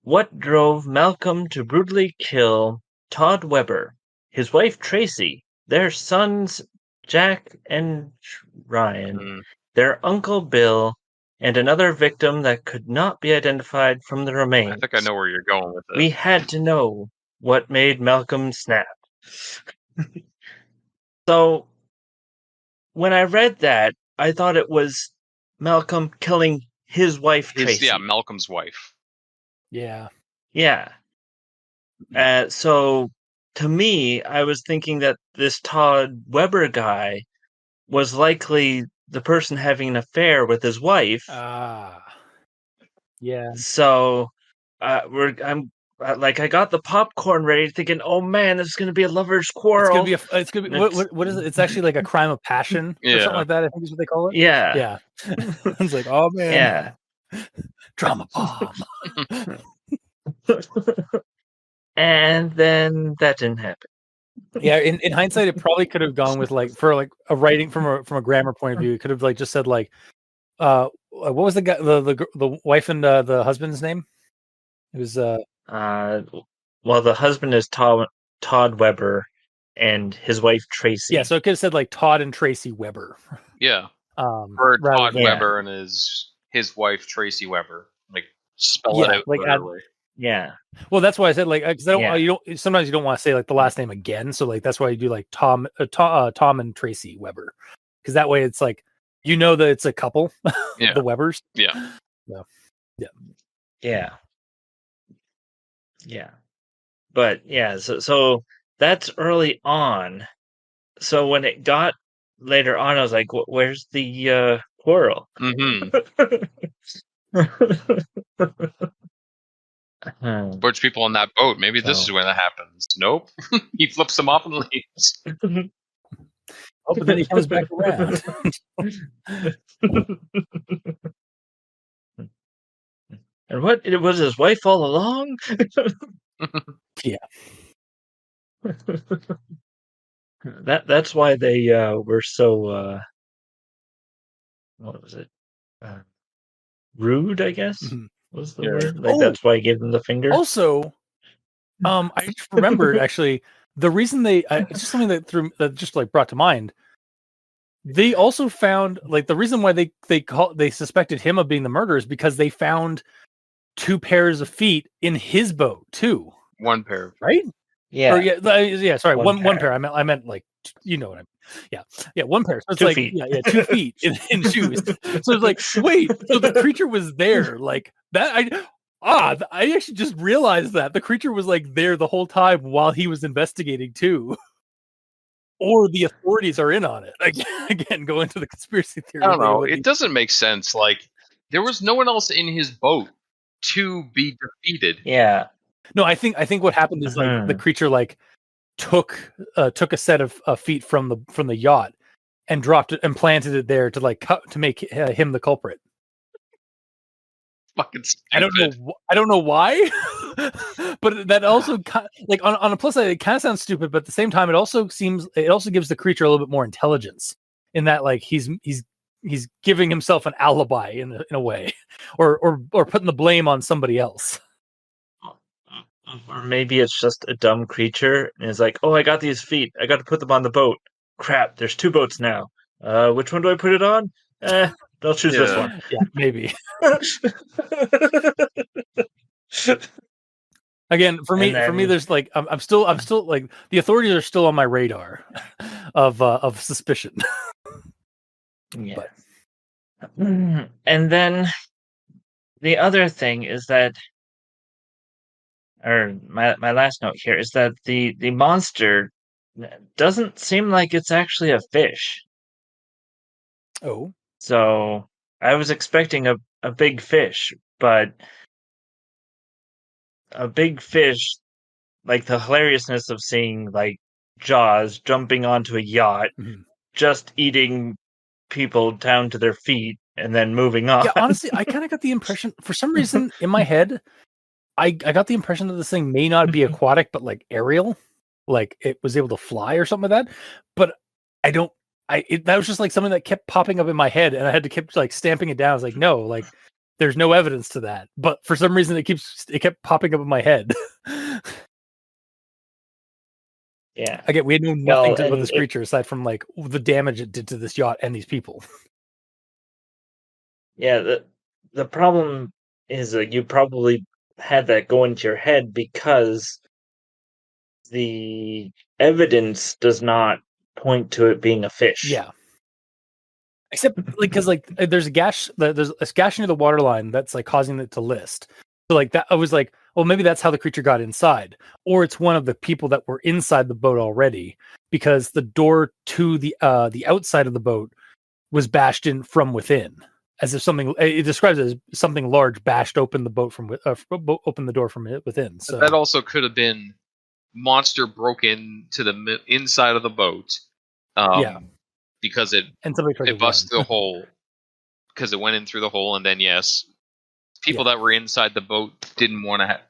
"What drove Malcolm to brutally kill Todd Weber, his wife Tracy, their sons Jack and Ryan, their uncle Bill, and another victim that could not be identified from the remains? I think I know where you're going with this. We had to know what made Malcolm snap." So, when I read that, I thought it was Malcolm killing his wife Tracy. Yeah, Malcolm's wife. Yeah. Yeah. So, to me, I was thinking that this Todd Weber guy was likely the person having an affair with his wife. Yeah. So, I'm like, I got the popcorn ready, thinking, "Oh man, this is going to be a lovers' quarrel." It's gonna be what is it? It's actually like a crime of passion or something like that. I think is what they call it. Yeah. Yeah. It's like, oh man. Yeah. Drama bomb. And then that didn't happen. Yeah, in hindsight, it probably could have gone with like, for like a writing from a grammar point of view, it could have like just said like, what was the guy, the wife and the husband's name? It was well, the husband is Todd Weber, and his wife Tracy. Yeah, so it could have said like Todd and Tracy Weber. Yeah. Or Rather Todd than, Weber and his wife Tracy Weber. Like spell it Yeah, out like literally. Yeah. well, that's why I said like because Yeah. you don't sometimes you don't want to say like the last name again, so like that's why you do like Tom and Tracy Weber, because that way it's like you know that it's a couple, Yeah. the Webers. Yeah. Yeah. Yeah. But yeah, so that's early on. So when it got later on, I was like, where's the quarrel? Mm-hmm. Bunch of people on that boat. Maybe this is when that happens. Nope. He flips them off and leaves. Oh, but then he comes back around. And what? It was his wife all along? Yeah. That's why they were so what was it? Rude, I guess Mhm. was the Yeah. word. Like Oh! that's why I gave them the finger. Also, I just remembered actually the reason it's just something that just like brought to mind. They also found like the reason why they suspected him of being the murderer is because they found 2 pairs of feet in his boat too, One pair. right? Yeah. Or yeah. Sorry, One one pair. pair. I meant like you know what I mean. Yeah, 1 pair. So it's 2 like feet. yeah, 2 feet in shoes. So it's like wait, so the creature was there like that. I actually just realized that the creature was like there the whole time while he was investigating too. Or the authorities are in on it. Again, go into the conspiracy theory. I don't know. What It doesn't make sense. Like there was no one else in his boat to be defeated. Yeah. No, I think what happened is like the creature like took a set of feet from the yacht and dropped it and planted it there to like to make him the culprit. Fucking stupid. I don't know why, but that also like on a plus side, it kind of sounds stupid, but at the same time, it also gives the creature a little bit more intelligence in that like he's giving himself an alibi in a way, or putting the blame on somebody else. Or maybe it's just a dumb creature and it's like, oh, I got these feet. I got to put them on the boat. Crap, there's 2 boats now. Which one do I put it on? I'll choose this one. Yeah, maybe. Again, for me, there's like I'm still like the authorities are still on my radar of suspicion. Yeah. And then the other thing is that, or my last note here is that the monster doesn't seem like it's actually a fish. Oh, So I was expecting a big fish, but a big fish, like the hilariousness of seeing like Jaws jumping onto a yacht, just eating people down to their feet and then moving on. Yeah, honestly, I kind of got the impression for some reason in my head, I got the impression that this thing may not be aquatic, but like aerial, like it was able to fly or something like that. But I don't. That was just like something that kept popping up in my head, and I had to keep like stamping it down. I was like, no, like there's no evidence to that. But for some reason, it kept popping up in my head. Yeah. Again, we had known nothing about this creature aside from like the damage it did to this yacht and these people. Yeah, the problem is that you probably had that go into your head because the evidence does not point to it being a fish. Yeah. Except like because like there's a gash near the waterline that's like causing it to list. So like that I was like, well, maybe that's how the creature got inside, or it's one of the people that were inside the boat already, because the door to the outside of the boat was bashed in from within, as if something. It describes it as something large bashed open the boat from open the door from within. So that also could have been monster broke into the inside of the boat. Yeah. Because it busted the hole because it went in through the hole, and then people that were inside the boat didn't want to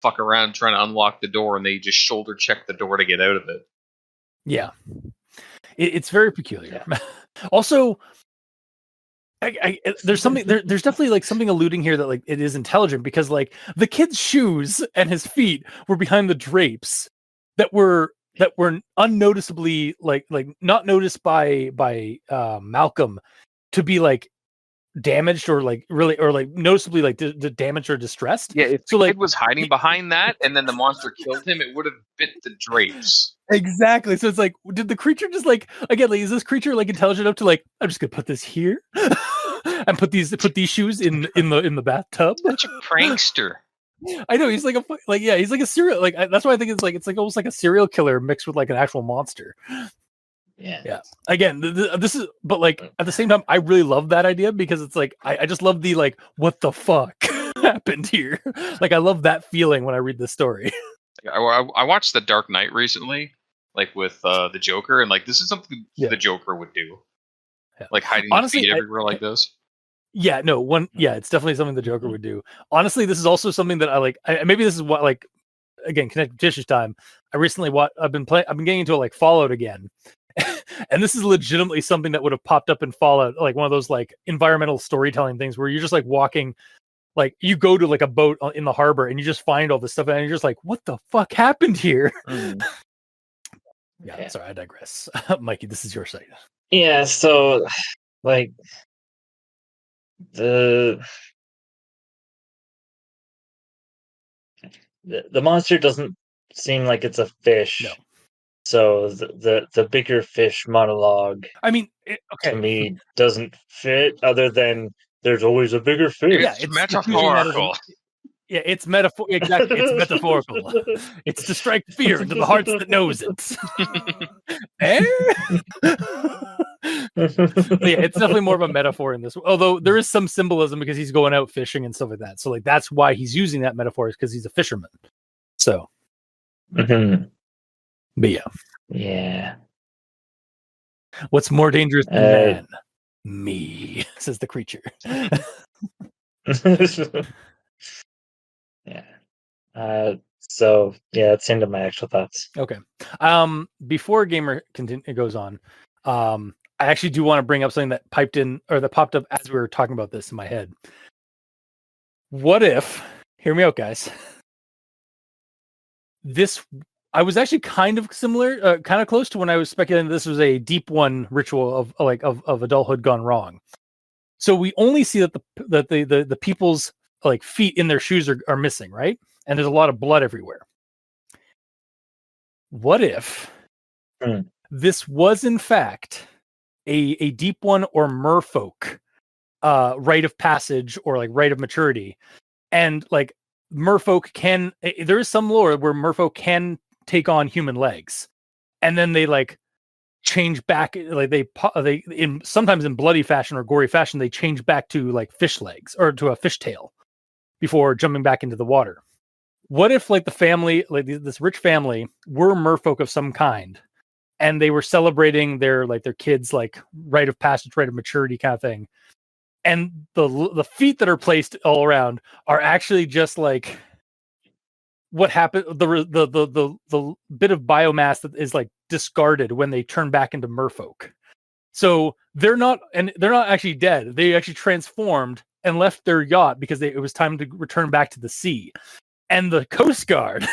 fuck around trying to unlock the door, and they just shoulder checked the door to get out of it. Yeah, it's very peculiar. Yeah. Also, there's something there's definitely like something alluding here that like it is intelligent, because like the kid's shoes and his feet were behind the drapes that were that were unnoticeably like not noticed by Malcolm to be like damaged or like really or like noticeably like damaged or distressed. Yeah, if So the like kid was hiding behind that and then the monster killed him, it would have bit the drapes. exactly. So it's like, did the creature just like again? Like, is this creature like intelligent enough to like? I'm just gonna put this here and put these shoes in the bathtub. Such a prankster. I know he's like he's like a serial that's why I think it's like almost like a serial killer mixed with like an actual monster. Yeah. Again, this is, but like at the same time, I really love that idea because it's like I just love the like what the fuck happened here. Like I love that feeling when I read this story. I watched The Dark Knight recently, like with the Joker, and like this is something the Joker would do, like hiding the feet everywhere like this. Yeah, no one. Yeah, it's definitely something the Joker would do. Honestly, this is also something that I like. Maybe this is what like again connected tissues time. I recently I've been getting into like Fallout again. And this is legitimately something that would have popped up in Fallout, like one of those like environmental storytelling things where you're just like walking, like you go to like a boat in the harbor and you just find all this stuff and you're just like, what the fuck happened here? Yeah, sorry, I digress. Mikey, this is your site. Yeah, so like the monster doesn't seem like it's a fish. No. So the bigger fish monologue, I mean, to me doesn't fit. Other than there's always a bigger fish. Yeah, it's metaphorical. Yeah, it's metaphor. Exactly, it's metaphorical. It's to strike fear into the hearts that knows it. Yeah, it's definitely more of a metaphor in this. Although there is some symbolism because he's going out fishing and stuff like that. So like that's why he's using that metaphor is because he's a fisherman. So, but yeah. What's more dangerous than man? Me, says the creature. Yeah. So yeah, that's into my actual thoughts. Okay. Before Gamer goes on, I actually do want to bring up something that popped up as we were talking about this in my head. What if? Hear me out, guys. I was actually kind of similar, kind of close to when I was speculating this was a deep one ritual of adulthood gone wrong. So we only see that the people's like feet in their shoes are missing, right? And there's a lot of blood everywhere. What if this was in fact a deep one or merfolk rite of passage or like rite of maturity, and like merfolk can there is some lore where merfolk can take on human legs, and then they like change back, like they in sometimes in bloody fashion or gory fashion they change back to like fish legs or to a fish tail before jumping back into the water. What if like the family, like this rich family, were merfolk of some kind, and they were celebrating their kids like rite of passage, rite of maturity kind of thing, and the feet that are placed all around are actually just like what happened, the bit of biomass that is like discarded when they turn back into merfolk. So they're not actually dead. They actually transformed and left their yacht because it was time to return back to the sea. And the Coast Guard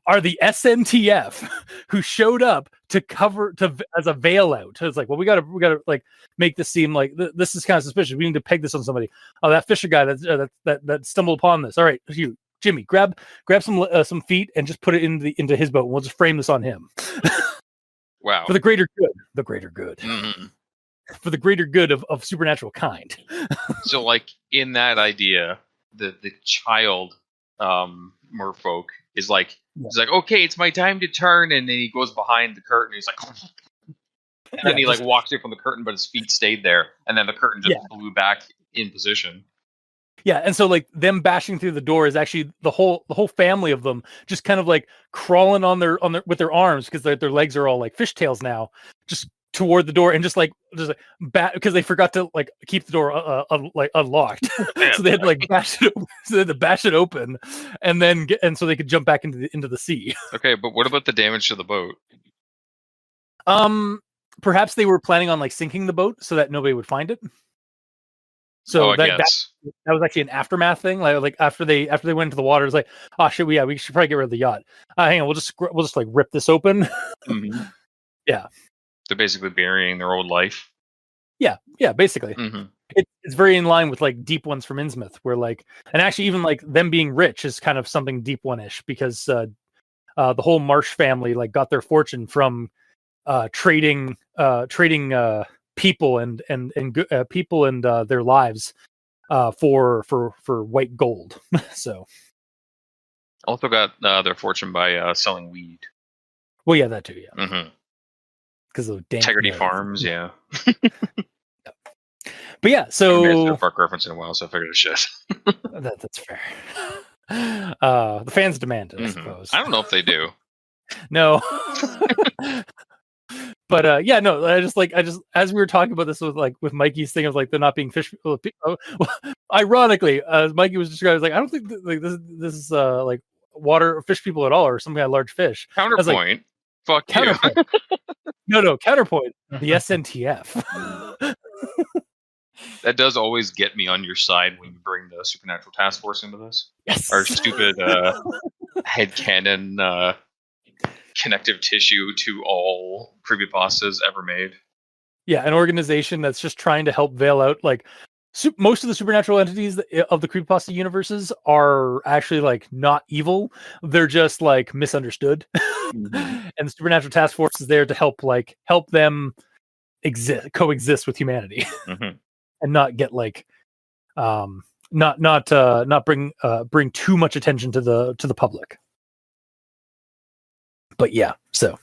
are the SNTF who showed up to cover as a veil out. So it's like, well, we gotta like make this seem like this is kind of suspicious. We need to peg this on somebody. Oh, that fisher guy that stumbled upon this. All right, you, Jimmy, grab some feet and just put it into his boat. And we'll just frame this on him. Wow. For the greater good. The greater good. Mm-hmm. For the greater good of supernatural kind. So, like in that idea, the child merfolk is like, he's like, okay, it's my time to turn, and then he goes behind the curtain. He's like, and then he like walks away from the curtain, but his feet stayed there, and then the curtain just blew back in position. Yeah, and so like them bashing through the door is actually the whole family of them just kind of like crawling on their with their arms because their legs are all like fishtails now, just toward the door and just like because they forgot to like keep the door like unlocked, so they had to like bash it open. So they had to bash it open, and then so they could jump back into the sea. Okay, but what about the damage to the boat? Perhaps they were planning on like sinking the boat so that nobody would find it. So I guess. that was actually an aftermath thing. Like after they went into the water, it's like, oh shit, we should probably get rid of the yacht. Hang on, we'll just like rip this open. Mm-hmm. Yeah. They're basically burying their old life. Yeah, basically. Mm-hmm. It's very in line with like Deep Ones from Innsmouth, where like, and actually even like them being rich is kind of something Deep One-ish, because the whole Marsh family like got their fortune from trading people and people and their lives for white gold. So Also got their fortune by selling weed. well, yeah, that too, yeah, Mm-hmm. because of dank Integrity narrative. Farms, yeah. But yeah, I so haven't made a Park reference in a while, so I figured it's shit. that's fair. The fans demand it, I suppose. I don't know if they do. No. But yeah, no, I just as we were talking about this with Mikey's thing of like they're not being fish. Ironically, as Mikey was describing, like I don't think this is like water fish people at all, or some kind of large fish. Counterpoint. Fuck Counterpoint. No, counterpoint. The SNTF. That does always get me on your side when you bring the Supernatural Task Force into this. Yes. Our stupid headcanon connective tissue to all creepypastas ever made. Yeah, an organization that's just trying to help veil out like most of the supernatural entities of the creepypasta universes are actually like not evil. They're just like misunderstood. Mm-hmm. And the Supernatural Task Force is there to help them coexist with humanity. Mm-hmm. And not get like not bring too much attention to the public. But yeah, so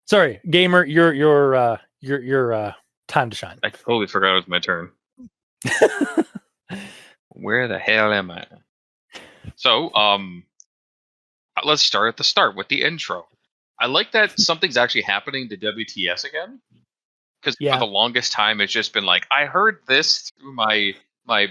sorry, gamer, your time to shine. I totally forgot it was my turn. Where the hell am I? So, let's start at the start with the intro. I like that something's actually happening to WTS again. Because for the longest time, it's just been like, I heard this through my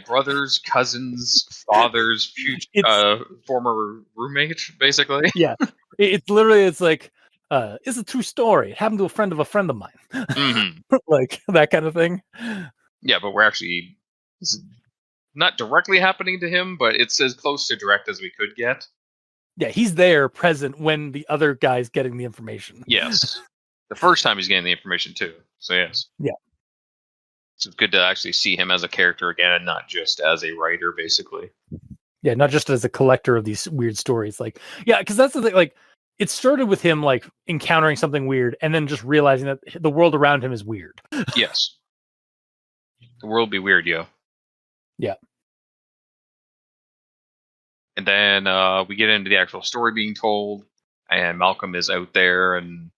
brother's cousin's father's future, former roommate, basically. Yeah, it's literally it's like it's a true story. It happened to a friend of mine. Mm-hmm. Like that kind of thing. Yeah, but we're actually not directly happening to him, but it's as close to direct as we could get. Yeah, he's there, present when the other guy's getting the information. Yes. The first time he's getting the information too. So yes. Yeah. So it's good to actually see him as a character again and not just as a writer, basically. Yeah, not just as a collector of these weird stories. Like, yeah, because that's the thing, like it started with him like encountering something weird and then just realizing that the world around him is weird. Yes. The world be weird, yo. Yeah. And then we get into the actual story being told, and Malcolm is out there and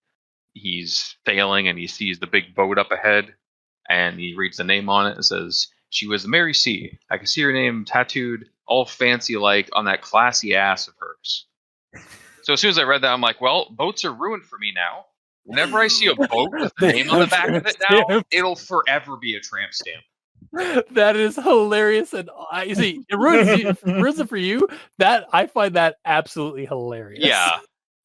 he's failing and he sees the big boat up ahead and he reads the name on it. It says, "She was the Mary C. I can see her name tattooed all fancy like on that classy ass of hers." So as soon as I read that, I'm like, well, boats are ruined for me now. Whenever I see a boat with the name on the back of it now, it'll forever be a tramp stamp. That is hilarious, and I see it ruins it for you. That I find that absolutely hilarious. Yeah,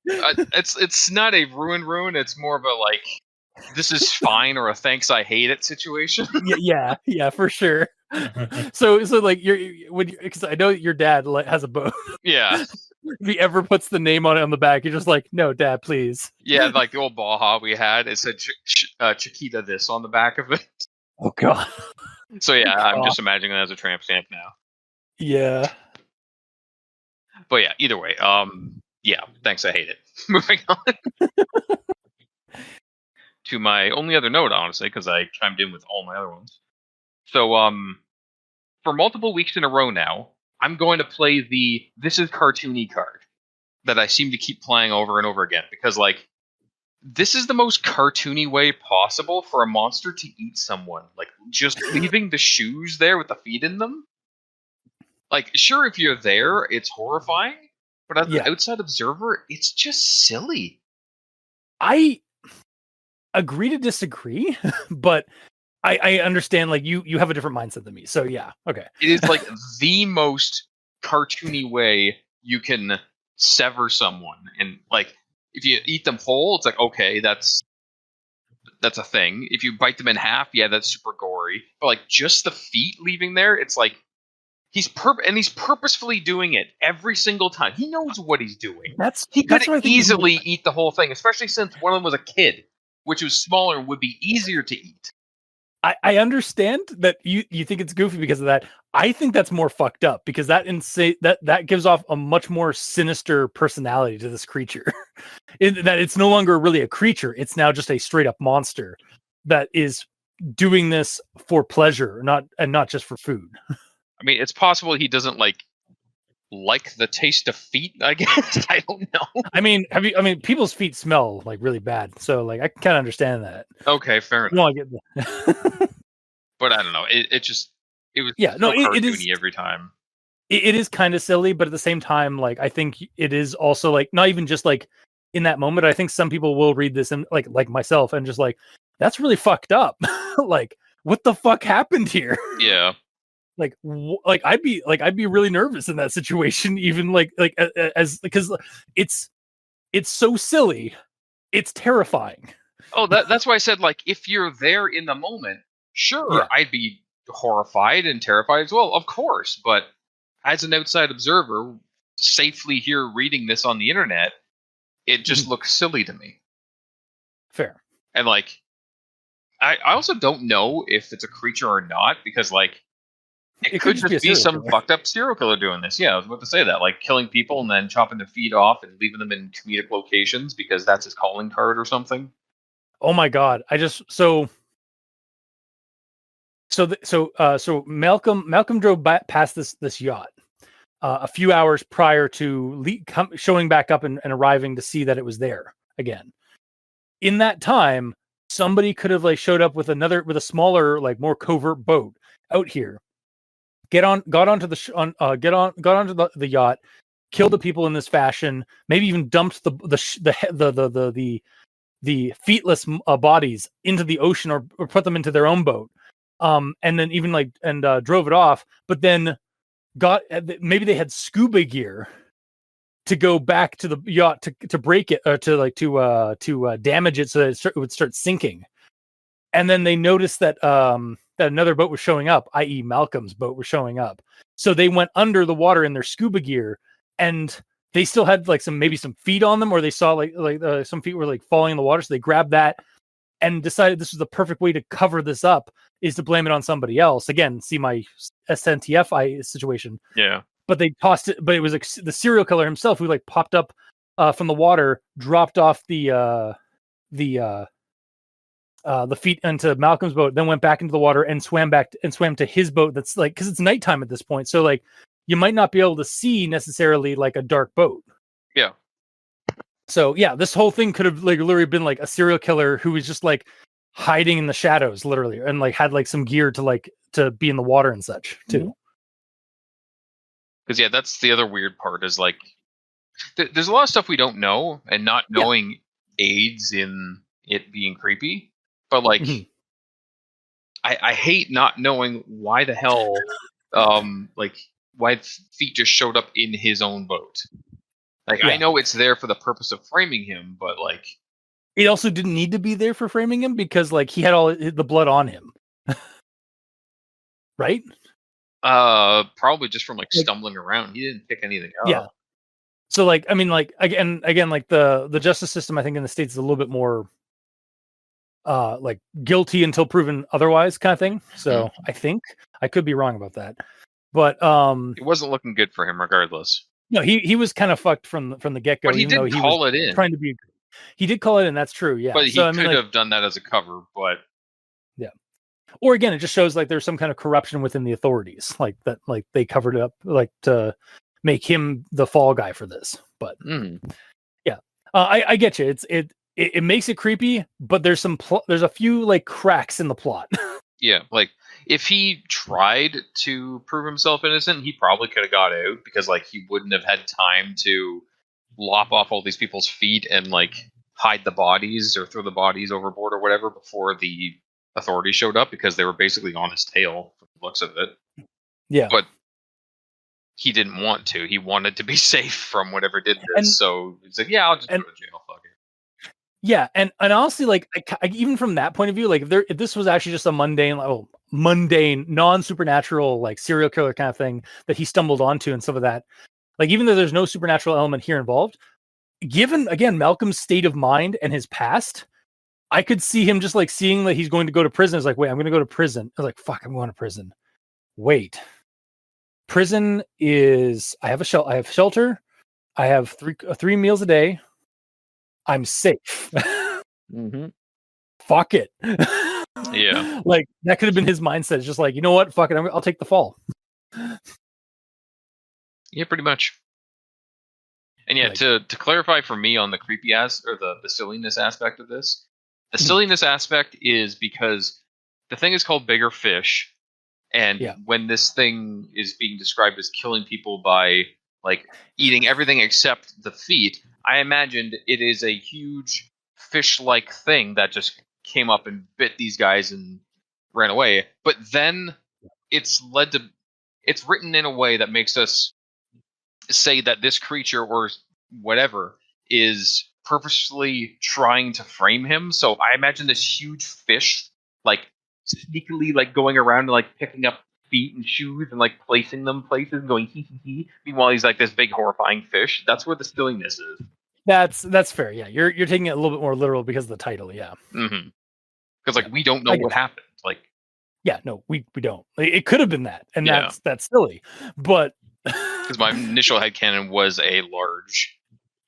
it's not a ruin. It's more of a like, this is fine or a thanks I hate it situation. yeah, for sure. So like because I know your dad has a boat. Yeah. If he ever puts the name on it on the back, you're just like, no, Dad, please. Yeah, like the old Baja we had, it said Chiquita this on the back of it. Oh God. So yeah, I'm just imagining that as a tramp stamp now. Yeah. But yeah, either way, yeah, thanks, I hate it. Moving on to my only other note, honestly, because I chimed in with all my other ones. So, for multiple weeks in a row now, I'm going to play the "this is cartoony" card that I seem to keep playing over and over again because, like, this is the most cartoony way possible for a monster to eat someone. Like, just leaving the shoes there with the feet in them. Like, sure, if you're there, it's horrifying, but as an outside observer, it's just silly. I agree to disagree, but I understand, like, you have a different mindset than me. So, yeah, okay. It is, like, the most cartoony way you can sever someone. And, like, if you eat them whole, it's like, okay, that's that's a thing. If you bite them in half, yeah, that's super gory. But like just the feet leaving there, it's like he's purposefully doing it every single time. He knows what he's doing. He could That's what I think. easily eat the whole thing, especially since one of them was a kid, which was smaller and would be easier to eat. I understand that you think it's goofy because of that. I think that's more fucked up because that gives off a much more sinister personality to this creature. That it's no longer really a creature; it's now just a straight up monster that is doing this for pleasure, not just for food. I mean, it's possible he doesn't like the taste of feet. I guess I don't know. I mean, people's feet smell like really bad, so like I can kind of understand that. Okay, fair enough. No, I get that. But I don't know. It was Yeah, no, cartoony it is. every time. It is kind of silly, but at the same time, like I think it is also like not even just like in that moment. I think some people will read this and like myself and just like that's really fucked up. Like what the fuck happened here? Yeah. Like I'd be really nervous in that situation, even like as because it's so silly, it's terrifying. Oh, that's why I said like if you're there in the moment, sure, Yeah. I'd be horrified and terrified as well, of course. But as an outside observer, safely here reading this on the internet, it just looks silly to me. Fair. And like, I also don't know if it's a creature or not because like it could just be some fucked up serial killer doing this. Yeah, I was about to say that, like killing people and then chopping their feet off and leaving them in comedic locations because that's his calling card or something. Oh my god! So Malcolm drove past this yacht a few hours prior to showing back up and arriving to see that it was there again. In that time, somebody could have like showed up with a smaller, like more covert boat out here, got onto the yacht, killed the people in this fashion, maybe even dumped the feetless bodies into the ocean or put them into their own boat, and then even like drove it off. But then maybe they had scuba gear to go back to the yacht to break it or to damage it so that it would start sinking. And then they noticed that that another boat was showing up, i.e. Malcolm's boat was showing up. So they went under the water in their scuba gear, and they still had like some feet on them, or they saw some feet were like falling in the water. So they grabbed that and decided this was the perfect way to cover this up, is to blame it on somebody else. Again, see my SNTF situation. Yeah. But they tossed it. But it was the serial killer himself who like popped up from the water, dropped off the feet into Malcolm's boat, then went back into the water and swam to his boat. That's like, because it's nighttime at this point, so like you might not be able to see necessarily like a dark boat. Yeah. So yeah, this whole thing could have like literally been like a serial killer who was just like hiding in the shadows, literally, and like had like some gear to be in the water and such too. Because yeah, that's the other weird part is like there's a lot of stuff we don't know, and not knowing aids in it being creepy. But like, I hate not knowing why the hell, like why feet just showed up in his own boat. Like I know it's there for the purpose of framing him, but like it also didn't need to be there for framing him because like he had all the blood on him, right? Probably just from like stumbling around. He didn't pick anything up. Yeah. So like, I mean, like again, like the justice system, I think in the States is a little bit more like guilty until proven otherwise kind of thing. So I think I could be wrong about that, but it wasn't looking good for him regardless. No, he was kind of fucked from the get go. But he did call it in. Trying to be, he did call it in. That's true. Yeah, but he could have done that as a cover. But yeah, or again, it just shows like there's some kind of corruption within the authorities, like that, like they covered it up, like to make him the fall guy for this. But yeah, I get you. It makes it creepy, but there's a few like cracks in the plot. Yeah, like if he tried to prove himself innocent, he probably could have got out because like he wouldn't have had time to lop off all these people's feet and like hide the bodies or throw the bodies overboard or whatever before the authorities showed up, because they were basically on his tail from the looks of it. Yeah, but he didn't want to. He wanted to be safe from whatever did this, so he's like, "Yeah, I'll just go to jail. Fuck it." Yeah, and honestly, like even from that point of view, like if this was actually just a mundane, non-supernatural, like serial killer kind of thing that he stumbled onto and some of that, like even though there's no supernatural element here involved, given again Malcolm's state of mind and his past, I could see him just like seeing that he's going to go to prison. It's like, wait, I'm going to go to prison. I was like, fuck, I'm going to prison. Wait, prison is I have shelter. I have three meals a day. I'm safe. Mm-hmm. Fuck it. Yeah. Like that could have been his mindset. It's just like, you know what? Fuck it. I'll take the fall. Yeah, pretty much. And yeah, Like- to clarify for me on the creepy or the silliness aspect of this, the silliness aspect is because the thing is called Bigger Fish, and Yeah. when this thing is being described as killing people by like eating everything except the feet, I imagined it is a huge fish-like thing that just came up and bit these guys and ran away. But then it's written in a way that makes us say that this creature or whatever is purposely trying to frame him. So I imagine this huge fish like sneakily like going around and like picking up feet and shoes and like placing them places and going hee hee hee. Meanwhile, he's like this big horrifying fish. That's where the silliness is. That's fair. Yeah, you're taking it a little bit more literal because of the title. Yeah. Mm-hmm. Because like we don't know I get what you. happened. Like Yeah, no, we don't. It could have been that, and Yeah. that's silly. But because my initial headcanon was a large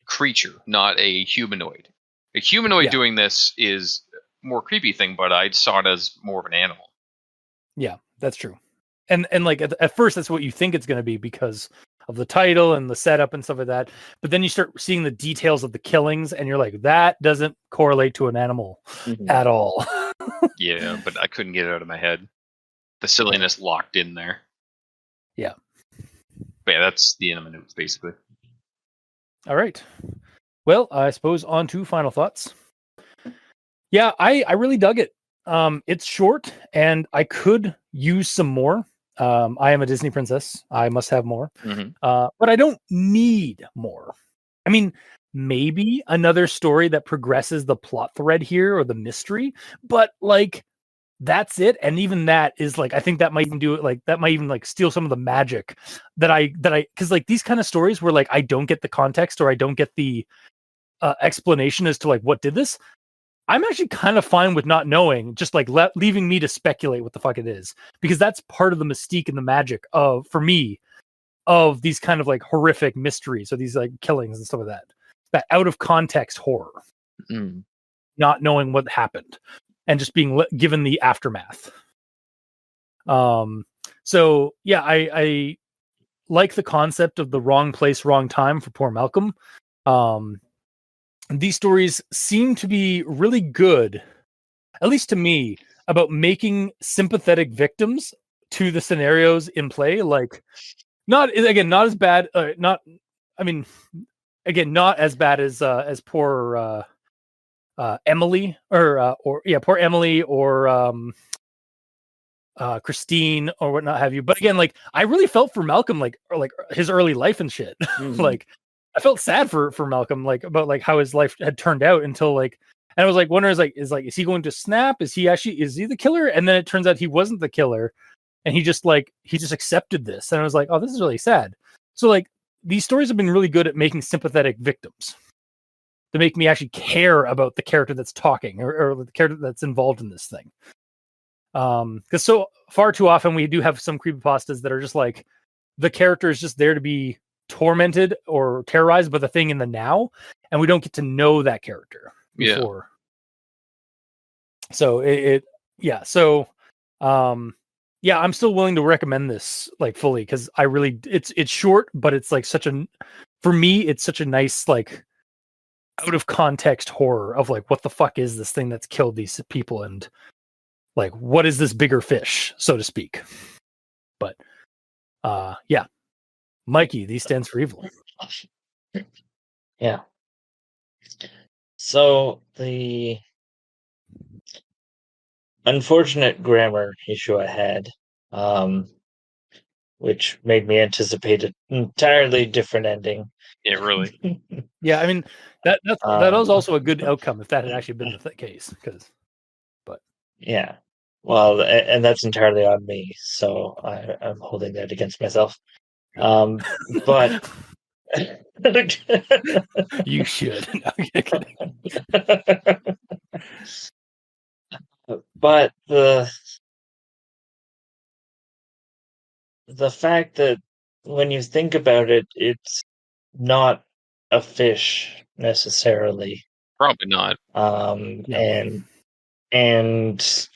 creature, not a humanoid. A humanoid Yeah. doing this is more creepy thing, but I saw it as more of an animal. yeah, that's true. And like at first, that's what you think it's going to be because of the title and the setup and stuff like that. But then you start seeing the details of the killings, and you're like, that doesn't correlate to an animal at all. Yeah, but I couldn't get it out of my head. The silliness locked in there. Yeah. But yeah, that's the end of my notes, basically. All right. Well, I suppose on to final thoughts. Yeah, I really dug it. It's short, and I could use some more. I am a Disney princess. I must have more. Mm-hmm. But I don't need more. I mean, maybe another story that progresses the plot thread here or the mystery, but like that's it. And even that is like, I think that might even do it. Like that might even like steal some of the magic that I, cause like these kind of stories where like, I don't get the context or I don't get the explanation as to like, what did this? I'm actually kind of fine with not knowing, just like leaving me to speculate what the fuck it is, because that's part of the mystique and the magic of, for me, of these kind of like horrific mysteries or these like killings and stuff like that out of context horror, not knowing what happened and just being given the aftermath. So yeah, I like the concept of the wrong place, wrong time for poor Malcolm. These stories seem to be really good, at least to me, about making sympathetic victims to the scenarios in play. Like, not as bad. Not as bad as poor Emily or poor Emily or Christine or whatnot have you. But again, like I really felt for Malcolm, like his early life and shit. Like I felt sad for Malcolm, like about like how his life had turned out until like, and I was like wondering, is he going to snap? Is he the killer? And then it turns out he wasn't the killer, and he just accepted this. And I was like, oh, this is really sad. So like these stories have been really good at making sympathetic victims to make me actually care about the character that's talking or the character that's involved in this thing. Because so far too often we do have some creepypastas that are just like the character is just there to be tormented or terrorized by the thing in the now, and we don't get to know that character before. Yeah. So I'm still willing to recommend this like fully because I really it's short, but it's like for me it's such a nice like out of context horror of like what the fuck is this thing that's killed these people and like what is this bigger fish, so to speak. But yeah, Mikey, these stands for evil. Yeah. So the unfortunate grammar issue I had, which made me anticipate an entirely different ending. Yeah, really. Yeah, I mean that was also a good outcome if that had actually been the case. Yeah. Well, and that's entirely on me, so I'm holding that against myself. But You should. No, I'm kidding. but the fact that when you think about it, it's not a fish necessarily. Probably not. No. And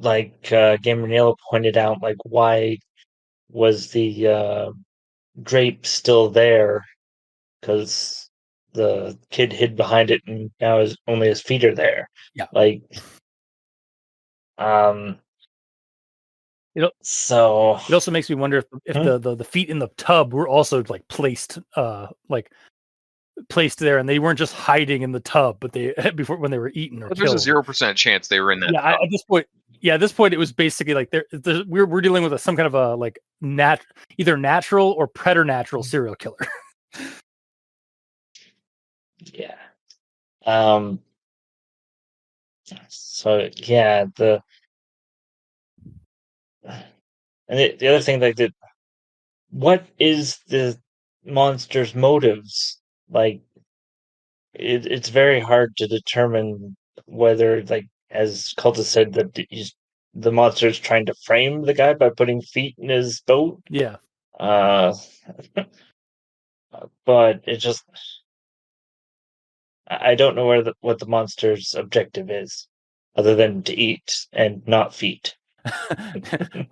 like Gamer Neil pointed out, like why was the drape still there? Because the kid hid behind it, and now only his feet are there. Yeah. Like, You know, so it also makes me wonder if the feet in the tub were also like placed there, and they weren't just hiding in the tub, but they before when they were eaten or But there's a killed. 0% chance they were in that. Yeah, at this point, it was basically like we're dealing with some kind of a like either natural or preternatural serial killer. yeah. So yeah, and the other thing, like what is the monster's motives? Like, it's very hard to determine whether, like, as Cultus said, that the monster's trying to frame the guy by putting feet in his boat. Yeah. But it just, I don't know what the monster's objective is, other than to eat and not feet.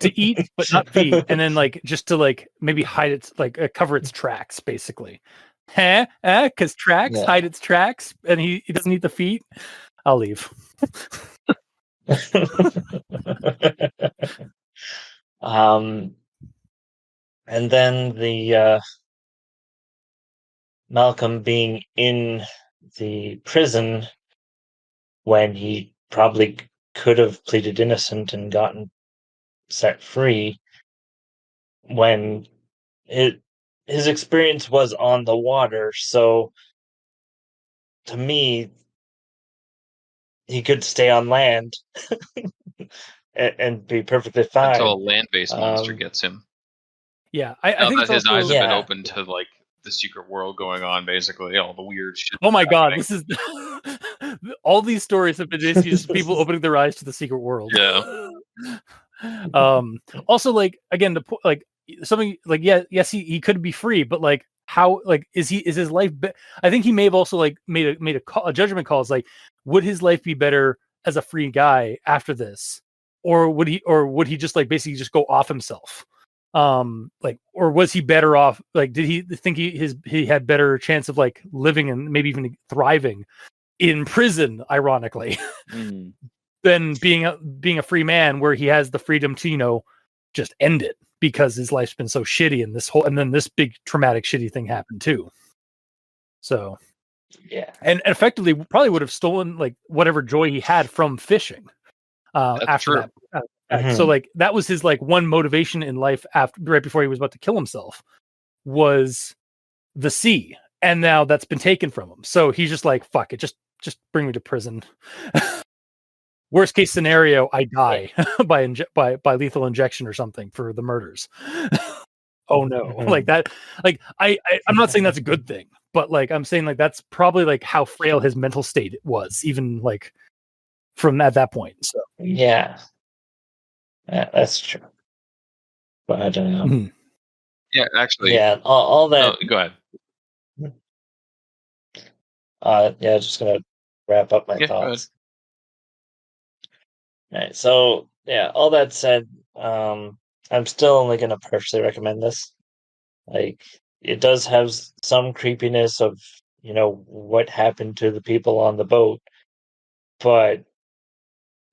To eat but not feed, and then like just to like maybe hide its like cover its tracks, basically. Because tracks hide its tracks, and he doesn't eat the feet. I'll leave. And then the Malcolm being in the prison when he probably could have pleaded innocent and gotten set free, when his experience was on the water. So to me, he could stay on land and be perfectly fine until a land-based monster gets him. Yeah, I Now think that it's his also, eyes have been open to like the secret world going on, basically all the weird shit. Oh my god, this is all these stories have been basically just people opening their eyes to the secret world. Yeah. Also, like again, like something like yes, he could be free, but like how like is his life? I think he may have also like made a judgment call. It's like, would his life be better as a free guy after this, or would he just like basically just go off himself? Like, or was he better off? Like, did he think he had better chance of like living and maybe even thriving in prison, ironically, than being a free man where he has the freedom to just end it because his life's been so shitty, and then this big traumatic shitty thing happened too. So yeah, and effectively probably would have stolen like whatever joy he had from fishing after true. that. So like that was his like one motivation in life right before he was about to kill himself was the sea, and now that's been taken from him. So he's just like, fuck it, just bring me to prison. Worst case scenario, I die by lethal injection or something for the murders. Oh no, like that. Like I'm not saying that's a good thing, but like I'm saying like that's probably like how frail his mental state was, even like from at that point. So yeah, that's true. But I don't know. Yeah, actually. Yeah, all that. No, go ahead. Yeah, just gonna wrap up my thoughts. All right, so yeah, all that said, I'm still only gonna partially recommend this. Like, it does have some creepiness of what happened to the people on the boat, but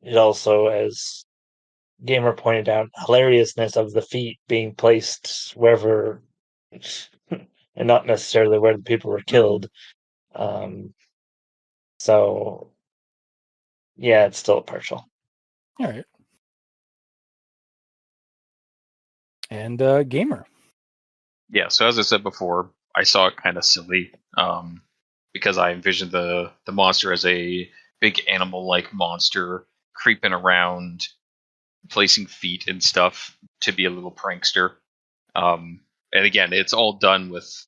it also, as Gamer pointed out, hilariousness of the feet being placed wherever and not necessarily where the people were killed. So yeah, it's still a partial. all right. And Gamer. Yeah, so as I said before, I saw it kind of silly because I envisioned the monster as a big animal-like monster creeping around, placing feet and stuff to be a little prankster. And again, it's all done with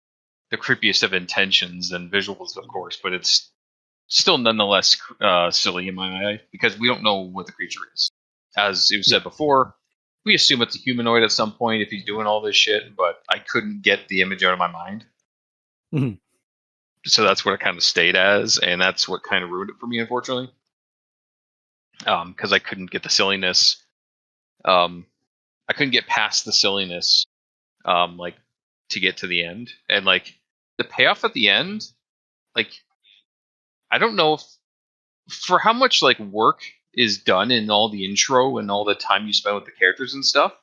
the creepiest of intentions and visuals, of course, but it's still nonetheless silly in my eye because we don't know what the creature is. As you said before, we assume it's a humanoid at some point if he's doing all this shit, but I couldn't get the image out of my mind. Mhm. So that's what it kind of stayed as, and that's what kind of ruined it for me, unfortunately. Because I couldn't get the silliness. I couldn't get past the silliness, like to get to the end, and like the payoff at the end. Like, I don't know if for how much like work is done in all the intro and all the time you spend with the characters and stuff,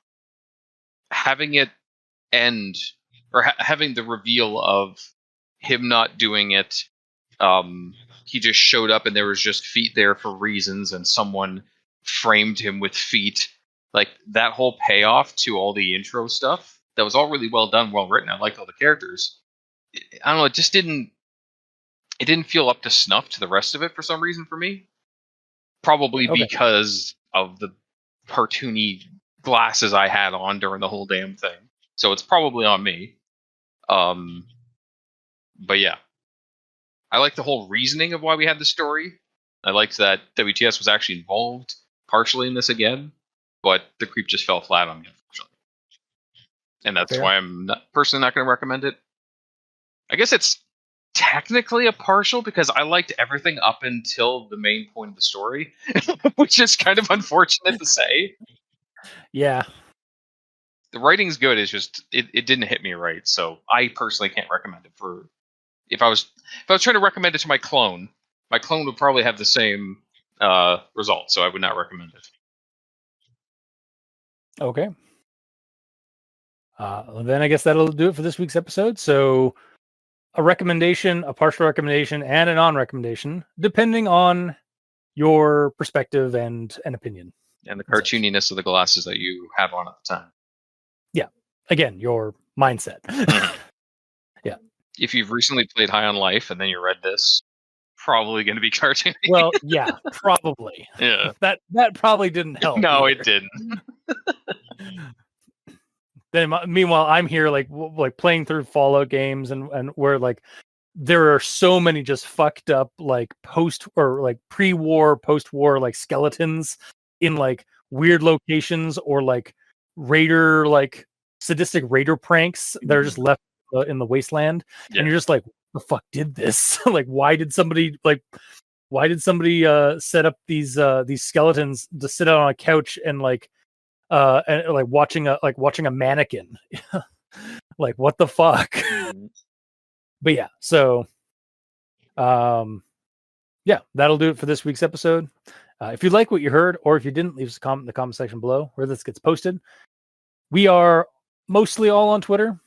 having it end or having the reveal of him not doing it, he just showed up and there was just feet there for reasons and someone framed him with feet, like that whole payoff to all the intro stuff that was all really well done, well written. I liked all the characters. I don't know, it didn't feel up to snuff to the rest of it for some reason for me. Probably because of the cartoony glasses I had on during the whole damn thing. So it's probably on me. But yeah, I like the whole reasoning of why we had the story. I liked that WTS was actually involved partially in this again, but the creep just fell flat on me, unfortunately. And that's why I'm personally not going to recommend it. I guess it's technically a partial because I liked everything up until the main point of the story, which is kind of unfortunate to say. Yeah. The writing's good, it's just it didn't hit me right, so I personally can't recommend it for if I was trying to recommend it to my clone would probably have the same result, so I would not recommend it. Okay. Then I guess that'll do it for this week's episode. So a recommendation, a partial recommendation, and a non-recommendation, depending on your perspective and opinion. And the cartooniness of the glasses that you have on at the time. Yeah. Again, your mindset. Yeah. If you've recently played High on Life and then you read this, probably going to be cartoony. Well, yeah, probably. Yeah. That probably didn't help. No, either. it didn't. Then meanwhile, I'm here like playing through Fallout games and where like there are so many just fucked up like post or like pre-war, post-war like skeletons in like weird locations or like raider like sadistic raider pranks that are just left in the wasteland, and you're just like, what the fuck did this? Like, why did somebody set up these skeletons to sit out on a couch and watching a mannequin? Like, what the fuck? But yeah, so yeah, that'll do it for this week's episode. If you like what you heard, or if you didn't, leave us a comment in the comment section below where this gets posted. We are mostly all on Twitter.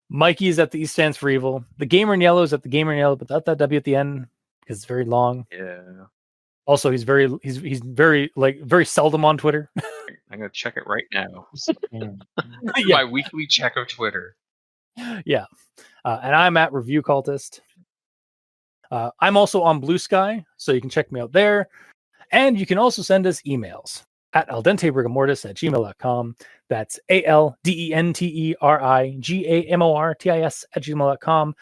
Mikey is at the E stands for evil. The Gamer in Yellow is at the Gamer in Yellow, but without that W at the end because it's very long. Yeah. Also, he's very seldom on Twitter. I'm gonna check it right now. Yeah. My weekly check of Twitter. Yeah. And I'm at Review Cultist. I'm also on Blue Sky, so you can check me out there. And you can also send us emails at aldenterigamortis@gmail.com. That's ALDENTERIGAMORTIS@gmail.com,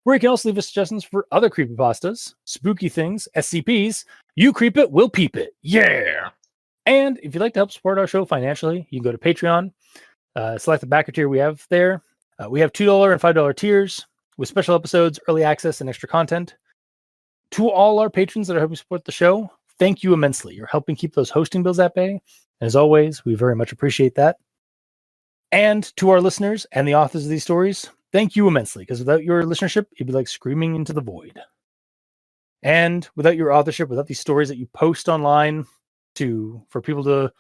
where you can also leave us suggestions for other creepypastas, spooky things, SCPs. You creep it, we'll peep it. Yeah. And if you'd like to help support our show financially, you can go to Patreon, select the backer tier we have there. We have $2 and $5 tiers with special episodes, early access, and extra content. To all our patrons that are helping support the show, thank you immensely. You're helping keep those hosting bills at bay. As always, we very much appreciate that. And to our listeners and the authors of these stories, thank you immensely, because without your listenership, it'd be like screaming into the void. And without your authorship, without these stories that you post online for people to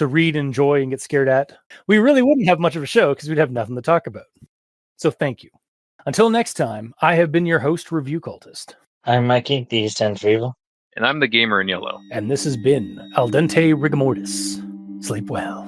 read, enjoy, and get scared at, we really wouldn't have much of a show because we'd have nothing to talk about. So thank you. Until next time, I have been your host, Review Cultist. I'm Mikey, the East for Evil. And I'm the Gamer in Yellow. And this has been Al Dente Rigamortis. Sleep well.